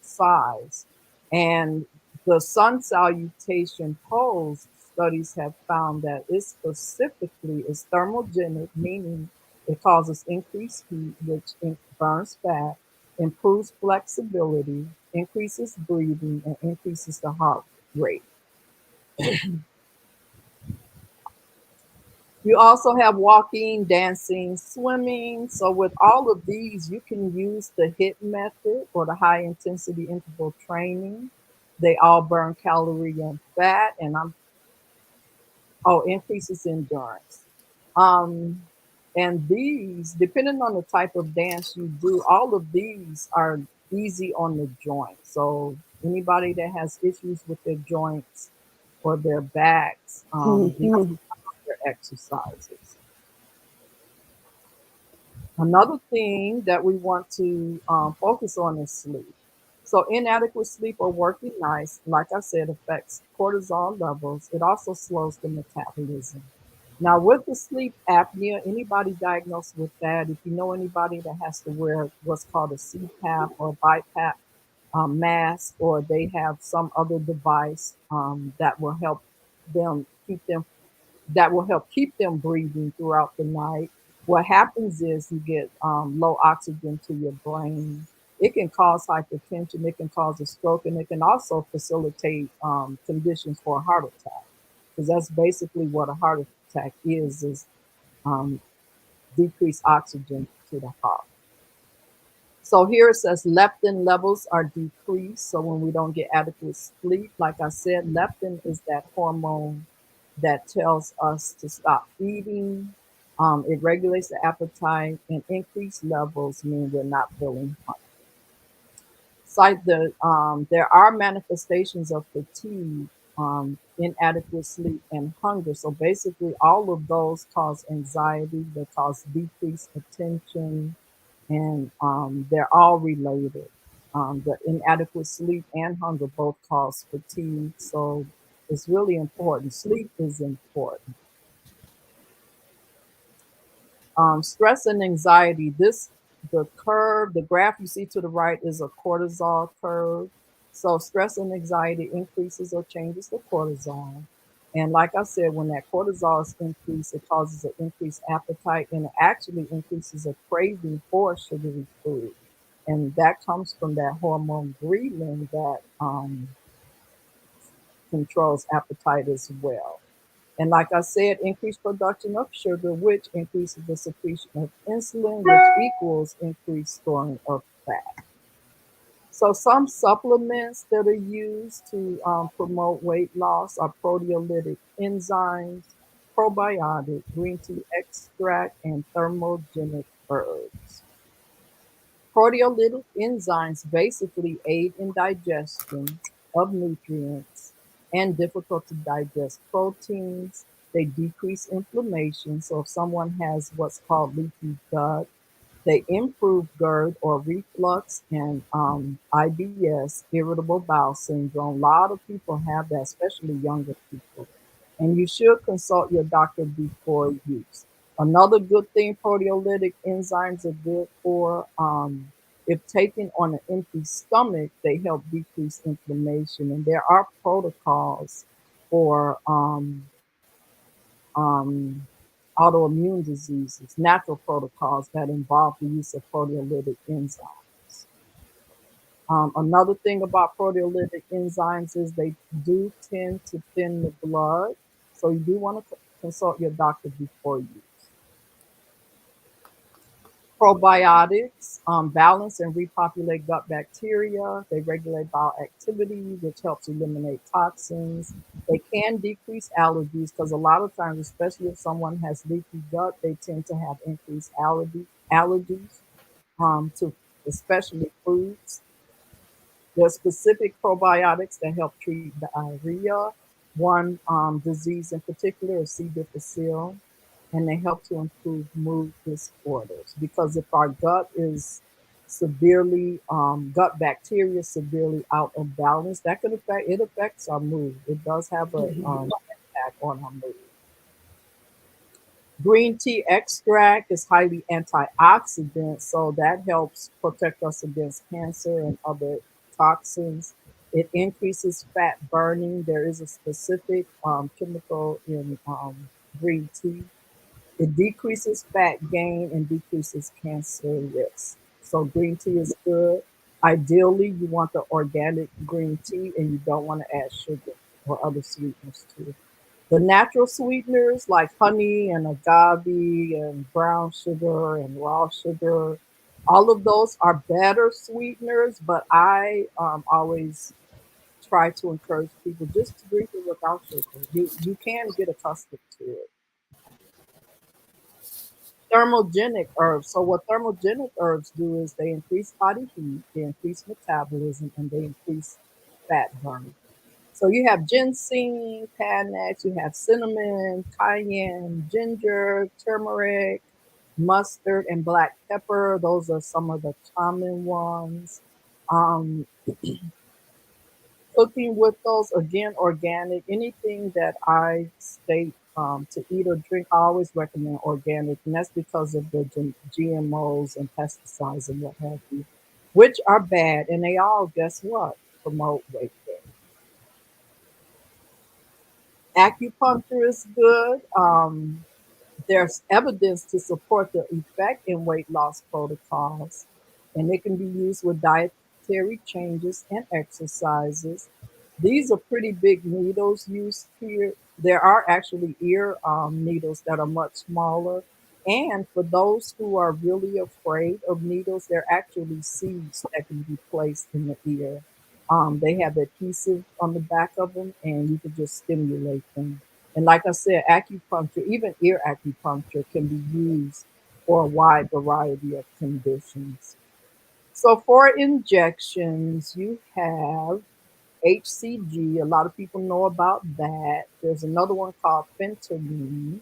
size. And the sun salutation pose, studies have found that it specifically is thermogenic, meaning it causes increased heat, which burns fat, improves flexibility, increases breathing, and increases the heart rate. You also have walking, dancing, swimming. So with all of these, you can use the HIIT method or the high intensity interval training. They all burn calorie and fat, and increases endurance. Um, and these, depending on the type of dance you do, all of these are easy on the joint. So anybody that has issues with their joints or their backs, Mhm. their exercises. Another thing that we want to focus on is sleep. So, inadequate sleep or working nights, like I said, affects cortisol levels. It also slows the metabolism. Now, with the sleep apnea, anybody diagnosed with that, if you know anybody that has to wear what's called a CPAP or BiPAP mask, or they have some other device that will help them that will help keep them breathing throughout the night. What happens is you get low oxygen to your brain. It can cause hypertension, it can cause a stroke, and it can also facilitate conditions for a heart attack. Because that's basically what a heart attack is um, decreased oxygen to the heart. So here it says leptin levels are decreased. So when we don't get adequate sleep, like I said, leptin is that hormone that tells us to stop eating. It regulates the appetite, and increased levels mean we're not feeling hungry. There are manifestations of fatigue, inadequate sleep, and hunger. So basically, all of those cause anxiety. They cause decreased attention, and they're all related. The inadequate sleep and hunger both cause fatigue, so it's really important. Sleep is important. Stress and anxiety. The graph you see to the right is a cortisol curve. So stress and anxiety increases or changes the cortisol. And like I said, when that cortisol is increased, it causes an increased appetite, and it actually increases a craving for sugary food. And that comes from that hormone ghrelin that controls appetite as well. And like I said, increased production of sugar, which increases the secretion of insulin, which equals increased storing of fat. So some supplements that are used to promote weight loss are proteolytic enzymes, probiotic, green tea extract, and thermogenic herbs. Proteolytic enzymes basically aid in digestion of nutrients and difficult to digest proteins. They decrease inflammation. So if someone has what's called leaky gut, they improve GERD or reflux and IBS, irritable bowel syndrome. A lot of people have that, especially younger people. And you should consult your doctor before use. Another good thing proteolytic enzymes are good for, if taken on an empty stomach, they help decrease inflammation. And there are protocols for um, autoimmune diseases, natural protocols that involve the use of proteolytic enzymes. Another thing about proteolytic enzymes is they do tend to thin the blood. So you do want to consult your doctor before use. Probiotics balance and repopulate gut bacteria. They regulate bowel activity, which helps eliminate toxins. They can decrease allergies because a lot of times, especially if someone has leaky gut, they tend to have increased allergies to especially foods. There are specific probiotics that help treat diarrhea. One disease in particular is C. difficile, and they help to improve mood disorders. Because if our gut is gut bacteria severely out of balance, that could affects our mood. It does have an impact on our mood. Green tea extract is highly antioxidant, so that helps protect us against cancer and other toxins. It increases fat burning. There is a specific chemical in green tea. It decreases fat gain and decreases cancer risk. So green tea is good. Ideally, you want the organic green tea, and you don't want to add sugar or other sweeteners to it. The natural sweeteners like honey and agave and brown sugar and raw sugar, all of those are better sweeteners, but I always try to encourage people just to drink it without sugar. You can get accustomed to it. Thermogenic herbs. So what thermogenic herbs do is they increase body heat, they increase metabolism, and they increase fat burning. So you have ginseng, panax, you have cinnamon, cayenne, ginger, turmeric, mustard, and black pepper. Those are some of the common ones. Um, Cooking with those, again, organic. Anything that I state to eat or drink, I always recommend organic, and that's because of the GMOs and pesticides and what have you, which are bad, and they all, guess what, promote weight gain. Acupuncture is good. There's evidence to support the effect in weight loss protocols, and it can be used with dietary changes and exercises. These are pretty big needles used here. There are actually ear needles that are much smaller. And for those who are really afraid of needles, they're actually seeds that can be placed in the ear. They have adhesive on the back of them, and you can just stimulate them. And like I said, acupuncture, even ear acupuncture, can be used for a wide variety of conditions. So for injections, you have HCG. A lot of people know about that. There's another one called phentermine.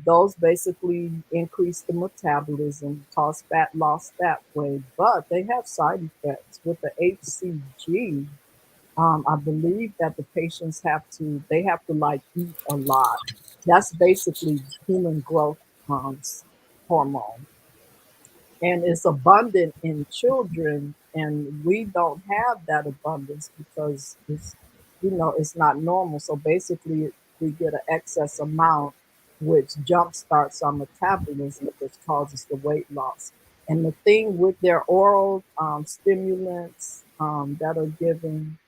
Those basically increase the metabolism, cause fat loss that way, but they have side effects. With the HCG, I believe that the patients they have to like eat a lot. That's basically human growth hormone, and it's abundant in children, and we don't have that abundance because it's not normal. So basically we get an excess amount, which jump starts our metabolism, which causes the weight loss. And the thing with their oral stimulants that are given,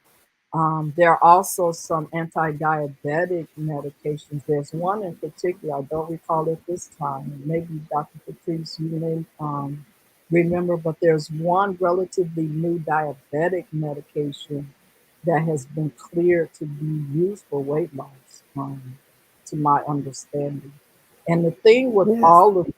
there are also some anti-diabetic medications. There's one in particular, I don't recall it this time. Maybe Dr. Patrice, you may remember, but there's one relatively new diabetic medication that has been cleared to be used for weight loss, to my understanding. And the thing with Yes. all of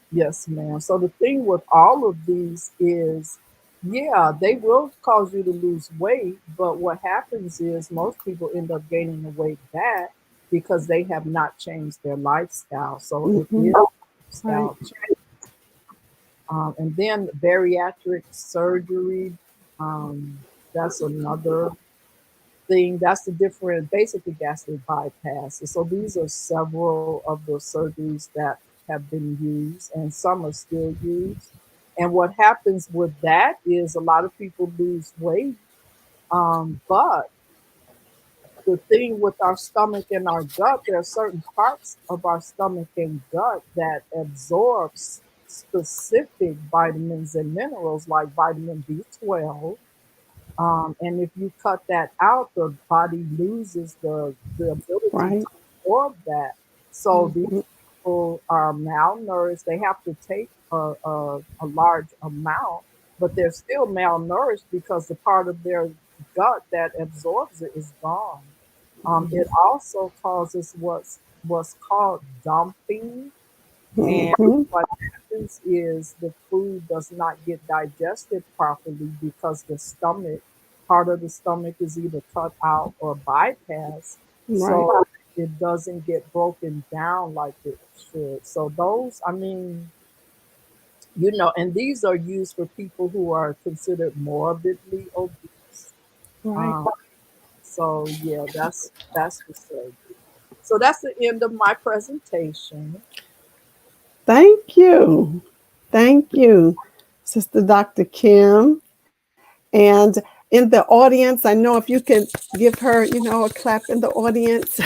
Yes, ma'am. So the thing with all of these is, yeah, they will cause you to lose weight, but what happens is most people end up gaining the weight back because they have not changed their lifestyle. So it Hmm. is a Right. lifestyle change. And then bariatric surgery, um, that's another thing. That's the different, basically gastric bypass. So these are several of the surgeries that have been used, and some are still used. And what happens with that is a lot of people lose weight, but the thing with our stomach and our gut, there are certain parts of our stomach and gut that absorbs specific vitamins and minerals like vitamin B12. And if you cut that out, the body loses the ability Right. to absorb that. So these Hmm. people are malnourished. They have to take a large amount, but they're still malnourished because the part of their gut that absorbs it is gone. It also causes what's called dumping, and Hmm. what happens is the food does not get digested properly because the stomach, part of the stomach is either cut out or bypassed. Right. So it doesn't get broken down like it should. So those, I mean, and these are used for people who are considered morbidly obese. Right. Um, so yeah, that's the surgery. So that's the end of my presentation. Thank you. Thank you, Sister Dr. Kim. And in the audience, I know if you can give her, a clap in the audience.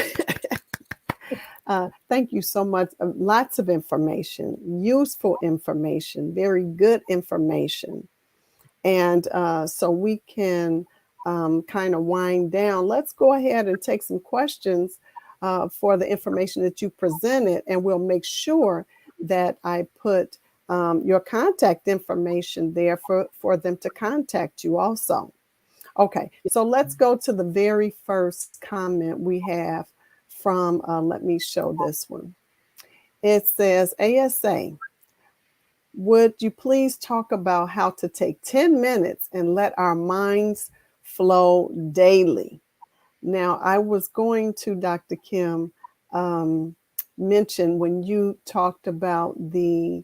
Thank you so much. Lots of information, useful information, very good information. And so we can kind of wind down. Let's go ahead and take some questions for the information that you presented, and we'll make sure that I put your contact information there for them to contact you also. Okay, so let's go to the very first comment we have from, let me show this one. It says, ASA, would you please talk about how to take 10 minutes and let our minds flow daily. Now, I was going to, Dr. Kim, mention when you talked about the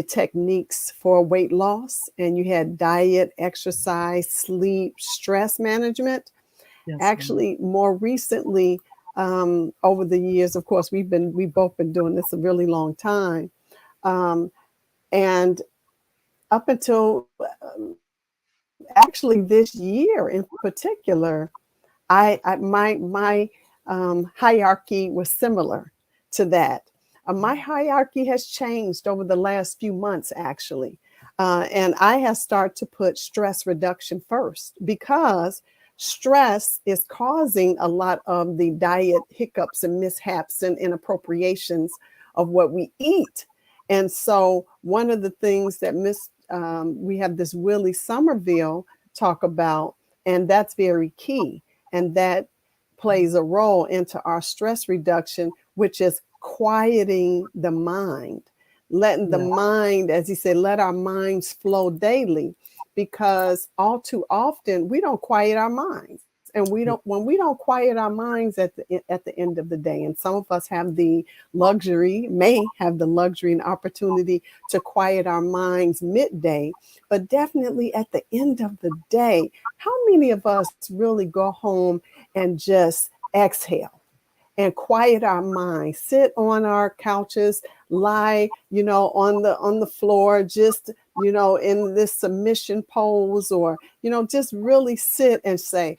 techniques for weight loss, and you had diet, exercise, sleep, stress management. Yes, ma'am. Actually, more recently, over the years, of course, we've both been doing this a really long time, um, and up until actually this year in particular, my hierarchy was similar to that. My hierarchy has changed over the last few months, actually, and I have started to put stress reduction first because stress is causing a lot of the diet hiccups and mishaps and inappropriations of what we eat. And so, one of the things that we have this Willie Somerville talk about, and that's very key, and that plays a role into our stress reduction, which is quieting the mind, letting the Yeah. mind, as he said, let our minds flow daily, because all too often we don't quiet our minds. And we Yeah. don't when we don't quiet our minds at the end of the day, and some of us have the luxury, may have the luxury and opportunity to quiet our minds midday, but definitely at the end of the day, how many of us really go home and just exhale and quiet our minds, sit on our couches, lie, on the floor, just, in this submission pose, or, just really sit and say,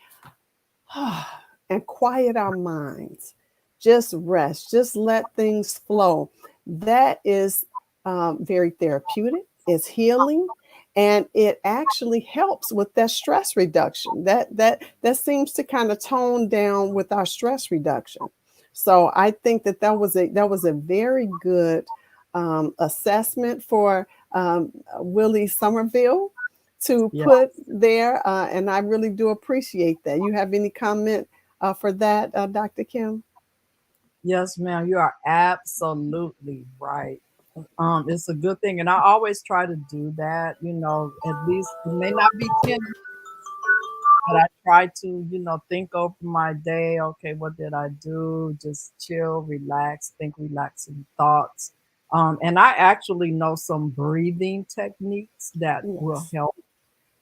and quiet our minds. Just rest, just let things flow. That is very therapeutic, it's healing, and it actually helps with that stress reduction. That seems to kind of tone down with our stress reduction. So I think that was a very good assessment for Willie Somerville to Yeah. put there, and I really do appreciate that. You have any comment for that, Dr. Kim? Yes, ma'am. You are absolutely right. It's a good thing, and I always try to do that. At least it may not be 10, but I try to, think over my day. Okay, what did I do? Just chill, relax, think relaxing thoughts. And I actually know some breathing techniques that will Yes. help,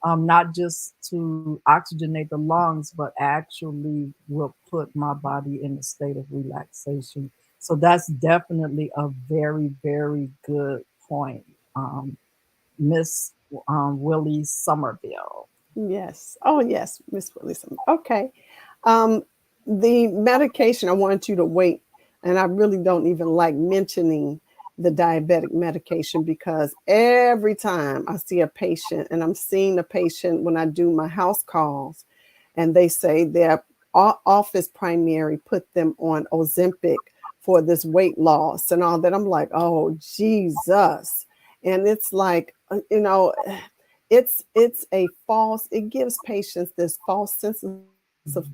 not just to oxygenate the lungs, but actually will put my body in a state of relaxation. So that's definitely a very, very good point, Miss Willie Somerville. Yes. Oh, yes, Miss Wilson. Okay. Um, the medication, I wanted you to wait, and I really don't even like mentioning the diabetic medication because every time I see a patient, and I'm seeing a patient when I do my house calls, and they say their office primary put them on Ozempic for this weight loss and all that. I'm like, oh, Jesus. And it's like, it gives patients this false sense of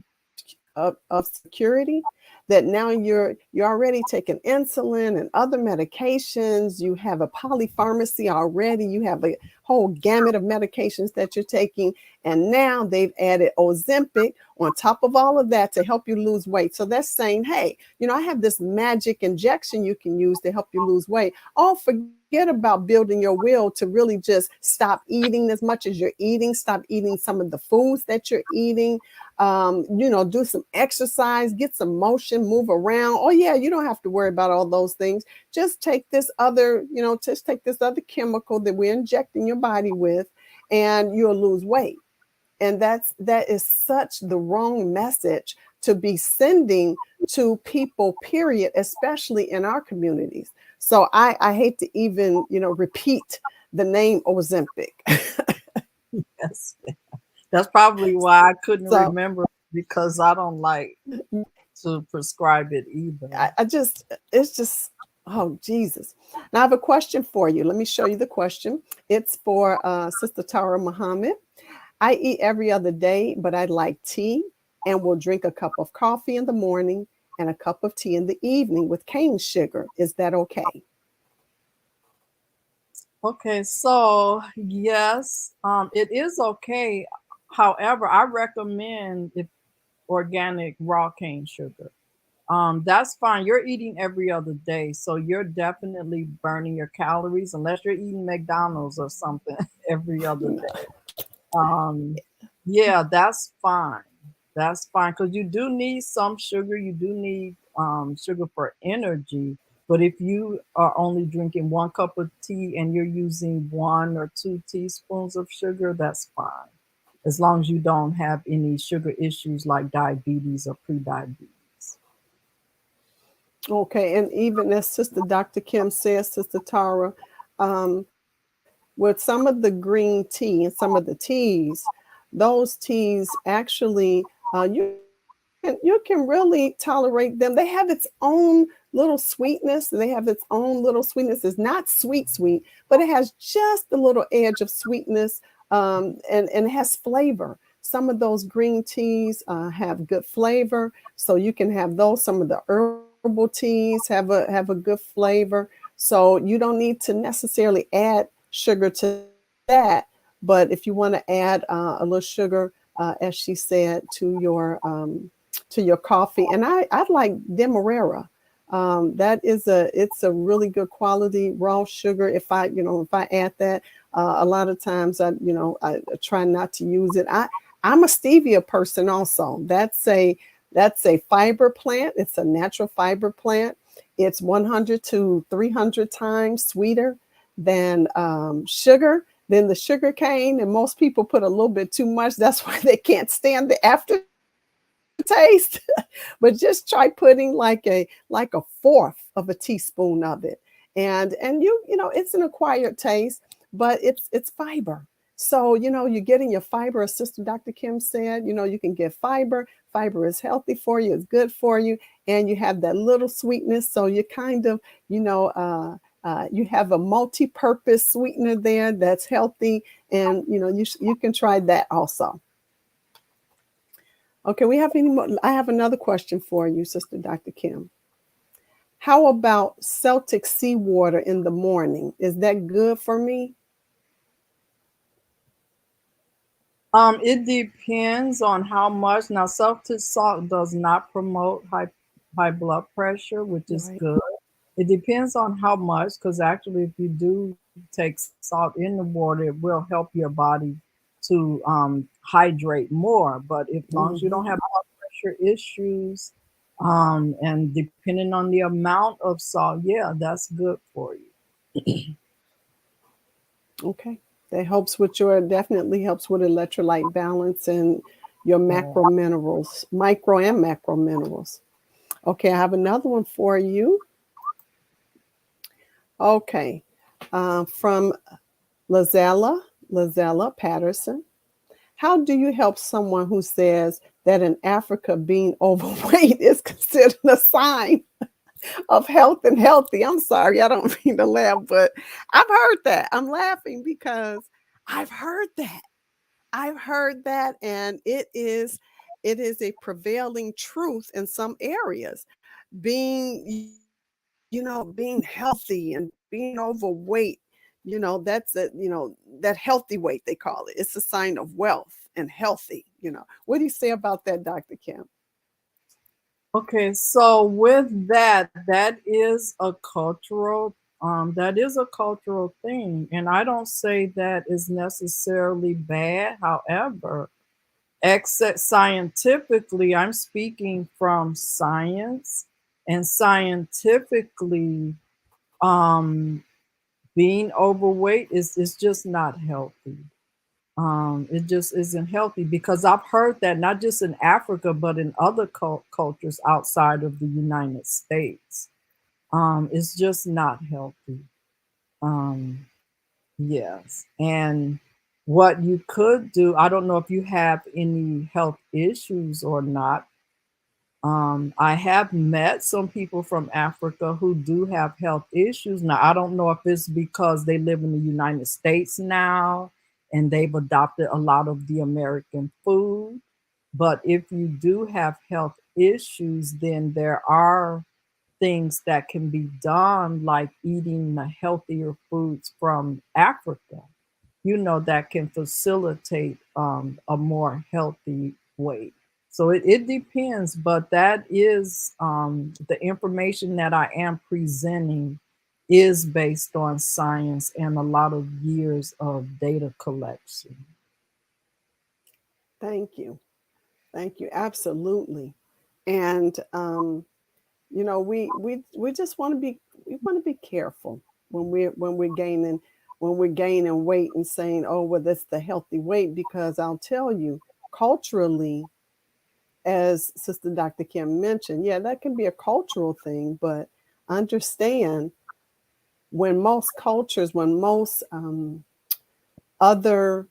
of security, that now you're already taking insulin and other medications, you have a polypharmacy already, you have a whole gamut of medications that you're taking, and now they've added Ozempic on top of all of that to help you lose weight. So that's saying, hey, I have this magic injection you can use to help you lose weight. Oh, forget about building your will to really just stop eating as much as you're eating, stop eating some of the foods that you're eating, do some exercise, get some motion, move around. Oh yeah, you don't have to worry about all those things. Just take this other, chemical that we're injecting your body with, and you'll lose weight. And that is such the wrong message to be sending to people, period, especially in our communities. So I hate to even, repeat the name Ozempic. Yes. That's probably why I couldn't So remember, because I don't like to prescribe it either. it's just, oh, Jesus. Now I have a question for you. Let me show you the question. It's for Sister Tara Muhammad. I eat every other day, but I like tea and will drink a cup of coffee in the morning and a cup of tea in the evening with cane sugar. Is that okay? Okay, so yes, it is okay. However, I recommend if organic raw cane sugar. That's fine. You're eating every other day, so you're definitely burning your calories unless you're eating McDonald's or something every other day. Um, yeah, that's fine. That's fine because you do need some sugar. You do need sugar for energy. But if you are only drinking 1 cup of tea and you're using 1 or 2 teaspoons of sugar, that's fine. As long as you don't have any sugar issues like diabetes or prediabetes. Okay, and even as Sister Dr. Kim says, Sister Tara, um, with some of the green tea and some of the teas, those teas actually you can really tolerate them. They have its own little sweetness. They have its own little sweetness. It's not sweet, sweet, but it has just a little edge of sweetness, and it has flavor. Some of those green teas have good flavor, so you can have those. Some of the herbal teas have a good flavor, so you don't need to necessarily add sugar to that. But if you want to add a little sugar, as she said, to your coffee. And I like Demerara. That is it's a really good quality raw sugar. If I add that, a lot of times I try not to use it. I'm a stevia person also. That's a fiber plant. It's a natural fiber plant. It's 100 to 300 times sweeter than sugar, than the sugar cane. And most people put a little bit too much. That's why they can't stand the aftertaste. But just try putting like a fourth of a teaspoon of it, and it's an acquired taste, but it's fiber. So you're getting your fiber, as Sister Dr. Kim said. You can get fiber. Fiber is healthy for you, it's good for you, and you have that little sweetness, so you kind of you have a multi-purpose sweetener there that's healthy, and you can try that also. Okay, we have any more? I have another question for you, Sister Dr. Kim. How about Celtic seawater in the morning? Is that good for me? It depends on how much. Now, salted salt does not promote high blood pressure, which is Right. good. It depends on how much, because actually, if you do take salt in the water, it will help your body to hydrate more. But if long as you don't Hmm. have blood pressure issues, and depending on the amount of salt, yeah, that's good for you. Okay. That definitely helps with electrolyte balance and your Yeah. macro minerals, micro and macro minerals. Okay, I have another one for you. Okay. From Lazella Patterson. How do you help someone who says that in Africa being overweight is considered a sign of health and healthy? I'm sorry, I don't mean to laugh, but I've heard that. I'm laughing because I've heard that. I've heard that, and it is a prevailing truth in some areas. Being being healthy and being overweight, that healthy weight they call it. It's a sign of wealth and healthy. What do you say about that, Dr. Kim? Okay, so with that, that is a cultural thing, and I don't say that is necessarily bad. However, except scientifically, I'm speaking from science, and scientifically, um, being overweight is just not healthy. It just isn't healthy because I've heard that not just in Africa, but in other cultures outside of the United States. It's just not healthy. Um, yes. And what you could do, I don't know if you have any health issues or not. I have met some people from Africa who do have health issues. Now, I don't know if it's because they live in the United States now and they've adopted a lot of the American food. But if you do have health issues, then there are things that can be done, like eating the healthier foods from Africa. that can facilitate a more healthy weight. So it depends, but that is the information that I am presenting is based on science and a lot of years of data collection. Thank you. Thank you. Absolutely. And we just want to be careful when we're gaining weight and saying, oh, well, that's the healthy weight, because I'll tell you, culturally, as Sister Dr. Kim mentioned, yeah, that can be a cultural thing, but understand when most other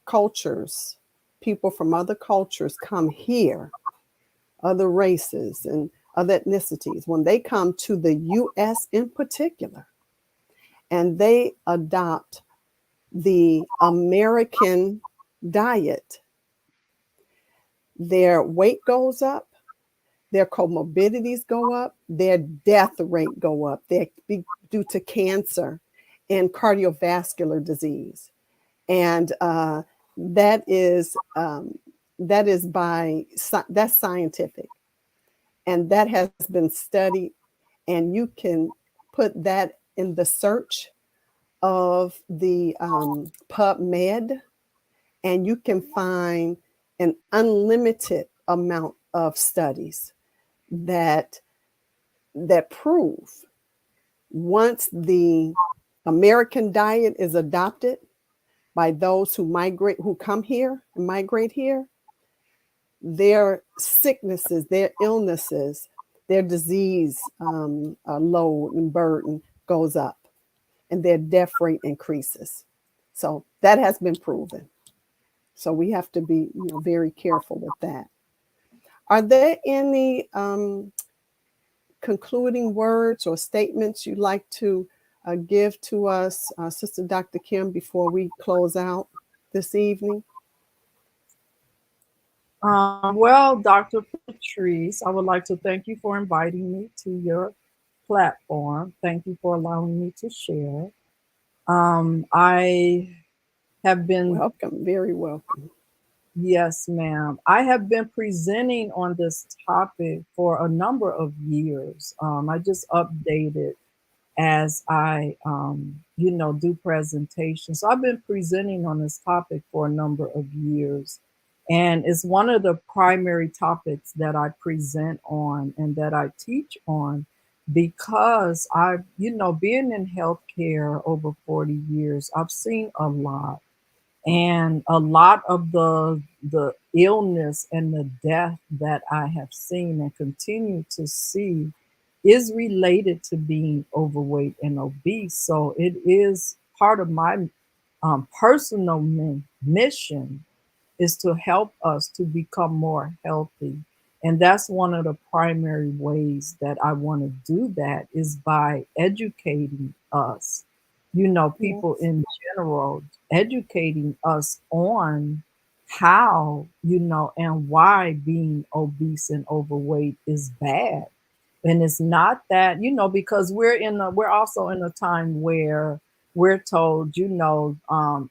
cultures, people from other cultures come here, other races and other ethnicities, when they come to the U.S. in particular, and they adopt the American diet, their weight goes up, their comorbidities go up, their death rate go up, due to cancer and cardiovascular disease. And that is that's scientific, and that has been studied, and you can put that in the search of the PubMed, and you can find an unlimited amount of studies that prove once the American diet is adopted by those who come here and migrate here, their sicknesses, their illnesses, their disease load and burden goes up, and their death rate increases. So that has been proven. So we have to be, very careful with that. Are there any concluding words or statements you'd like to give to us, Sister Dr. Kim, before we close out this evening? Well, Dr. Patrice, I would like to thank you for inviting me to your platform. Thank you for allowing me to share. I have been, Welcome, very welcome. yes, ma'am. I have been presenting on this topic for a number of years. I just updated as I, do presentations. So I've been presenting on this topic for a number of years. And it's one of the primary topics that I present on and that I teach on because I've, being in healthcare over 40 years, I've seen a lot. And a lot of the illness and the death that I have seen and continue to see is related to being overweight and obese. So it is part of my personal mission is to help us to become more healthy. And that's one of the primary ways that I want to do that is by educating us, people Yes, in general, educating us on how, and why being obese and overweight is bad. And it's not that, because we're also in a time where we're told,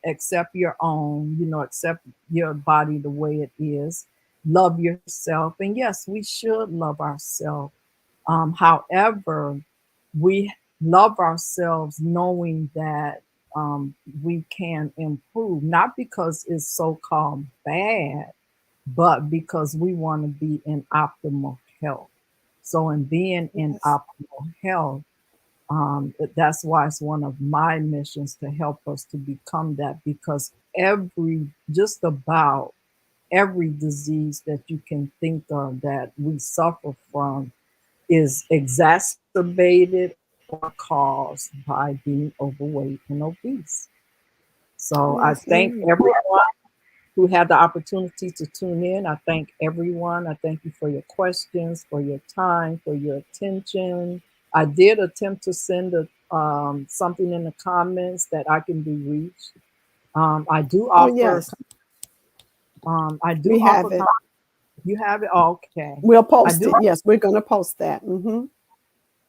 accept your own, accept your body the way it is, love yourself. And yes, we should love ourselves. However, we love ourselves knowing that we can improve, not because it's so-called bad, but because we want to be in optimal health. So, in being in yes, optimal health, that's why it's one of my missions to help us to become that because just about every disease that you can think of that we suffer from is exacerbated or caused by being overweight and obese. So I yes, thank ma'am. everyone who had the opportunity to tune in. I thank everyone. I thank you for your questions, for your time, for your attention. I did attempt to send something in the comments that I can be reached. I do Oh, offer. yes, I do we have offer. it. You have it. Okay. We'll I post do. it. Yes, we're going to post that.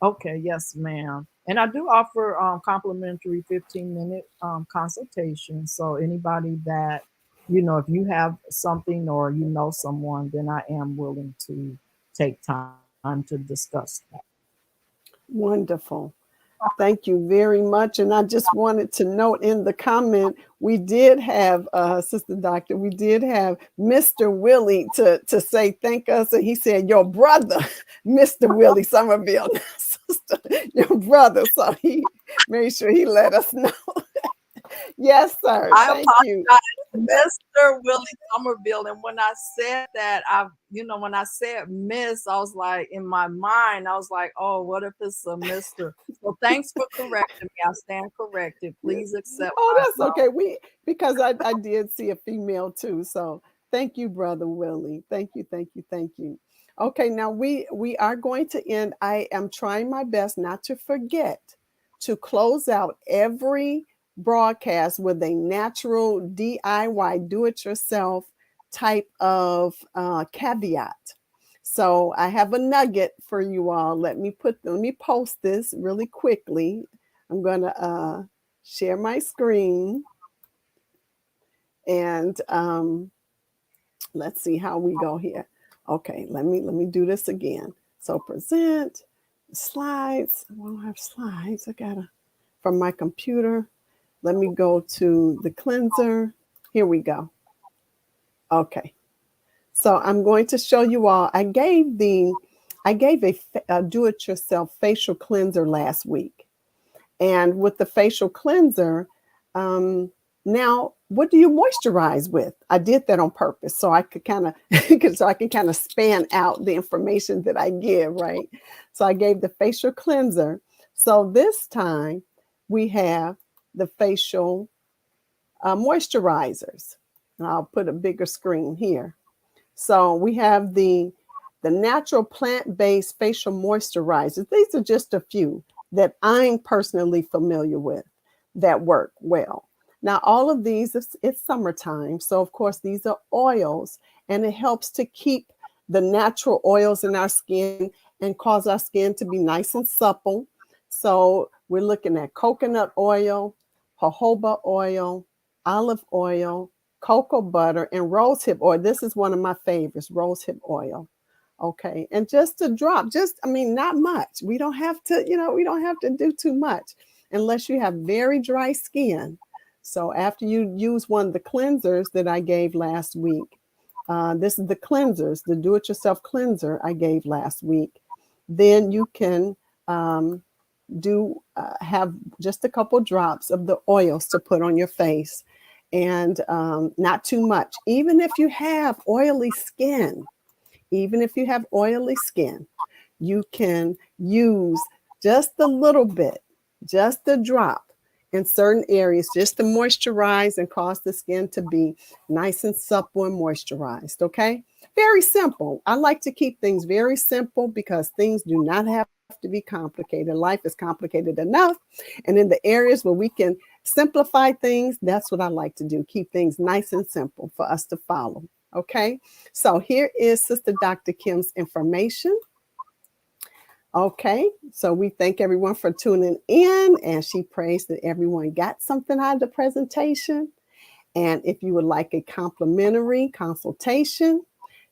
Okay. Yes, ma'am. And I do offer complimentary 15-minute consultation. So anybody that, if you have something or you know someone, then I am willing to take time to discuss that. Wonderful. Thank you very much. And I just wanted to note in the comment, we did have, Sister Doctor, we did have Mr. Willie to say thank us. And he said, your brother, Mr. Willie Somerville, sister, your brother. So he made sure he let us know. Yes, sir. I Thank you. apologize, Mr. Willie Somerville. And when I said that, when I said Miss, I was like, in my mind, I was like, oh, what if it's a Mr.? So thanks for correcting me. I stand corrected. Please accept Oh, my that's okay. Because I did see a female too. So thank you, Brother Willie. Thank you, thank you, thank you. Okay, now we are going to end. I am trying my best not to forget to close out every broadcast with a natural DIY, do-it-yourself type of caveat. So I have a nugget for you all. Let me post this really quickly. I'm going to share my screen, and let's see how we go here. Okay, let me do this again. So present slides. I don't have slides. I gotta from my computer. Let me go to the cleanser. Here we go. Okay, so I'm going to show you all. I gave a do-it-yourself facial cleanser last week. And with the facial cleanser, now what do you moisturize with? I did that on purpose so I could kind of span out the information that I give, right? So I gave the facial cleanser. So this time we have the facial moisturizers. And I'll put a bigger screen here. So we have the natural plant-based facial moisturizers. These are just a few that I'm personally familiar with that work well. Now, all of these, it's summertime. So, of course, these are oils, and it helps to keep the natural oils in our skin and cause our skin to be nice and supple. So we're looking at coconut oil, jojoba oil, olive oil, cocoa butter, and rosehip oil. This is one of my favorites, rosehip oil. Okay. And just a drop, not much. We don't have to do too much unless you have very dry skin. So after you use one of the cleansers that I gave last week, this is the cleansers, the do-it-yourself cleanser I gave last week. Then you can have just a couple drops of the oils to put on your face, and not too much. Even if you have oily skin, you can use just a little bit, just a drop in certain areas, just to moisturize and cause the skin to be nice and supple and moisturized. Okay. Very simple. I like to keep things very simple because things do not have to be complicated. Life is complicated enough. And in the areas where we can simplify things, that's what I like to do. Keep things nice and simple for us to follow. Okay, so here is Sister Dr. Kim's information. Okay, so we thank everyone for tuning in, and she prays that everyone got something out of the presentation. And if you would like a complimentary consultation,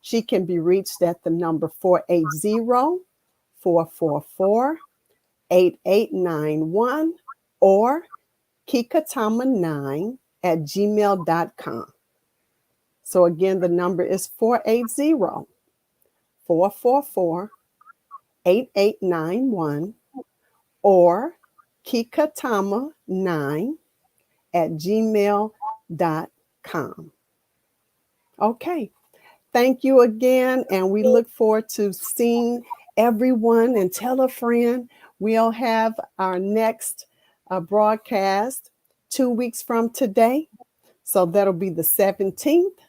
she can be reached at the number 480-444-8891 or kikatama9@gmail.com. So again, the number is 480-444-8891 or kikatama9@gmail.com. Okay. Thank you again. And we look forward to seeing everyone, and tell a friend. We'll have our next broadcast 2 weeks from today. So that'll be the 17th.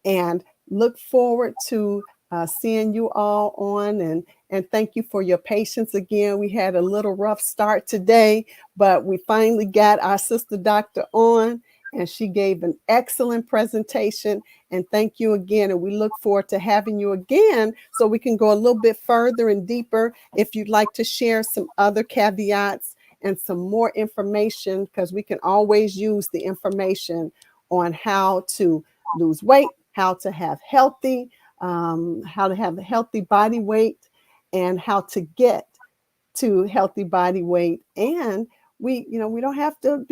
And look forward to seeing you all on, and thank you for your patience again. We had a little rough start today, but we finally got our sister doctor on, and she gave an excellent presentation. And thank you again. And we look forward to having you again so we can go a little bit further and deeper if you'd like to share some other caveats and some more information, because we can always use the information on how to lose weight, how to have a healthy body weight, and how to get to healthy body weight. And we don't have to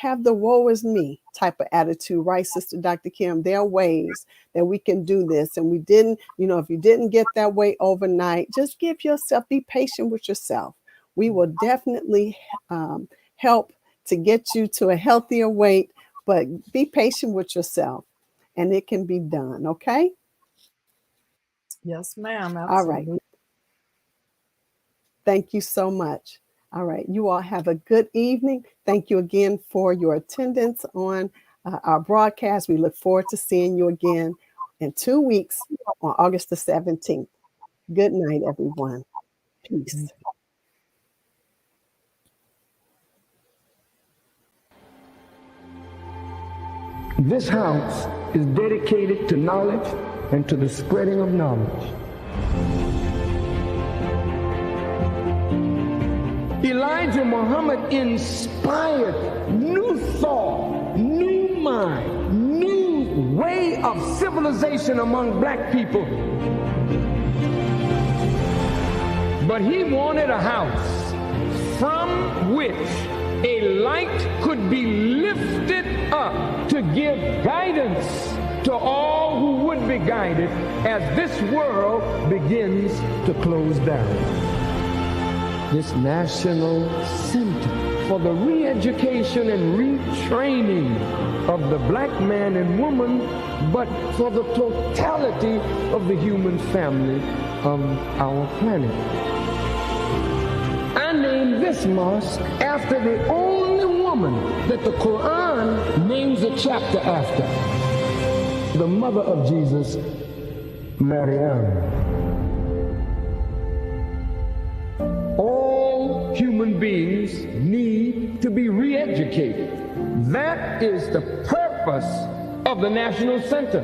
have the woe is me type of attitude, right, Sister Dr. Kim? There are ways that we can do this. And if you didn't get that weight overnight, just be patient with yourself. We will definitely help to get you to a healthier weight, but be patient with yourself and it can be done. Okay. Yes, ma'am. All Absolutely. right. Thank you so much. All right. You all have a good evening. Thank you again for your attendance on our broadcast. We look forward to seeing you again in 2 weeks on August the 17th. Good night, everyone. Peace. This house is dedicated to knowledge and to the spreading of knowledge. Elijah Muhammad inspired new thought, new mind, new way of civilization among black people. But he wanted a house from which a light could be lifted up to give guidance to all who would be guided as this world begins to close down. This National Center for the re-education and retraining of the black man and woman, but for the totality of the human family of our planet. I named this mosque after the only woman that the Quran names a chapter after, the mother of Jesus, Maryam. All human beings need to be re-educated. That is the purpose of the National Center.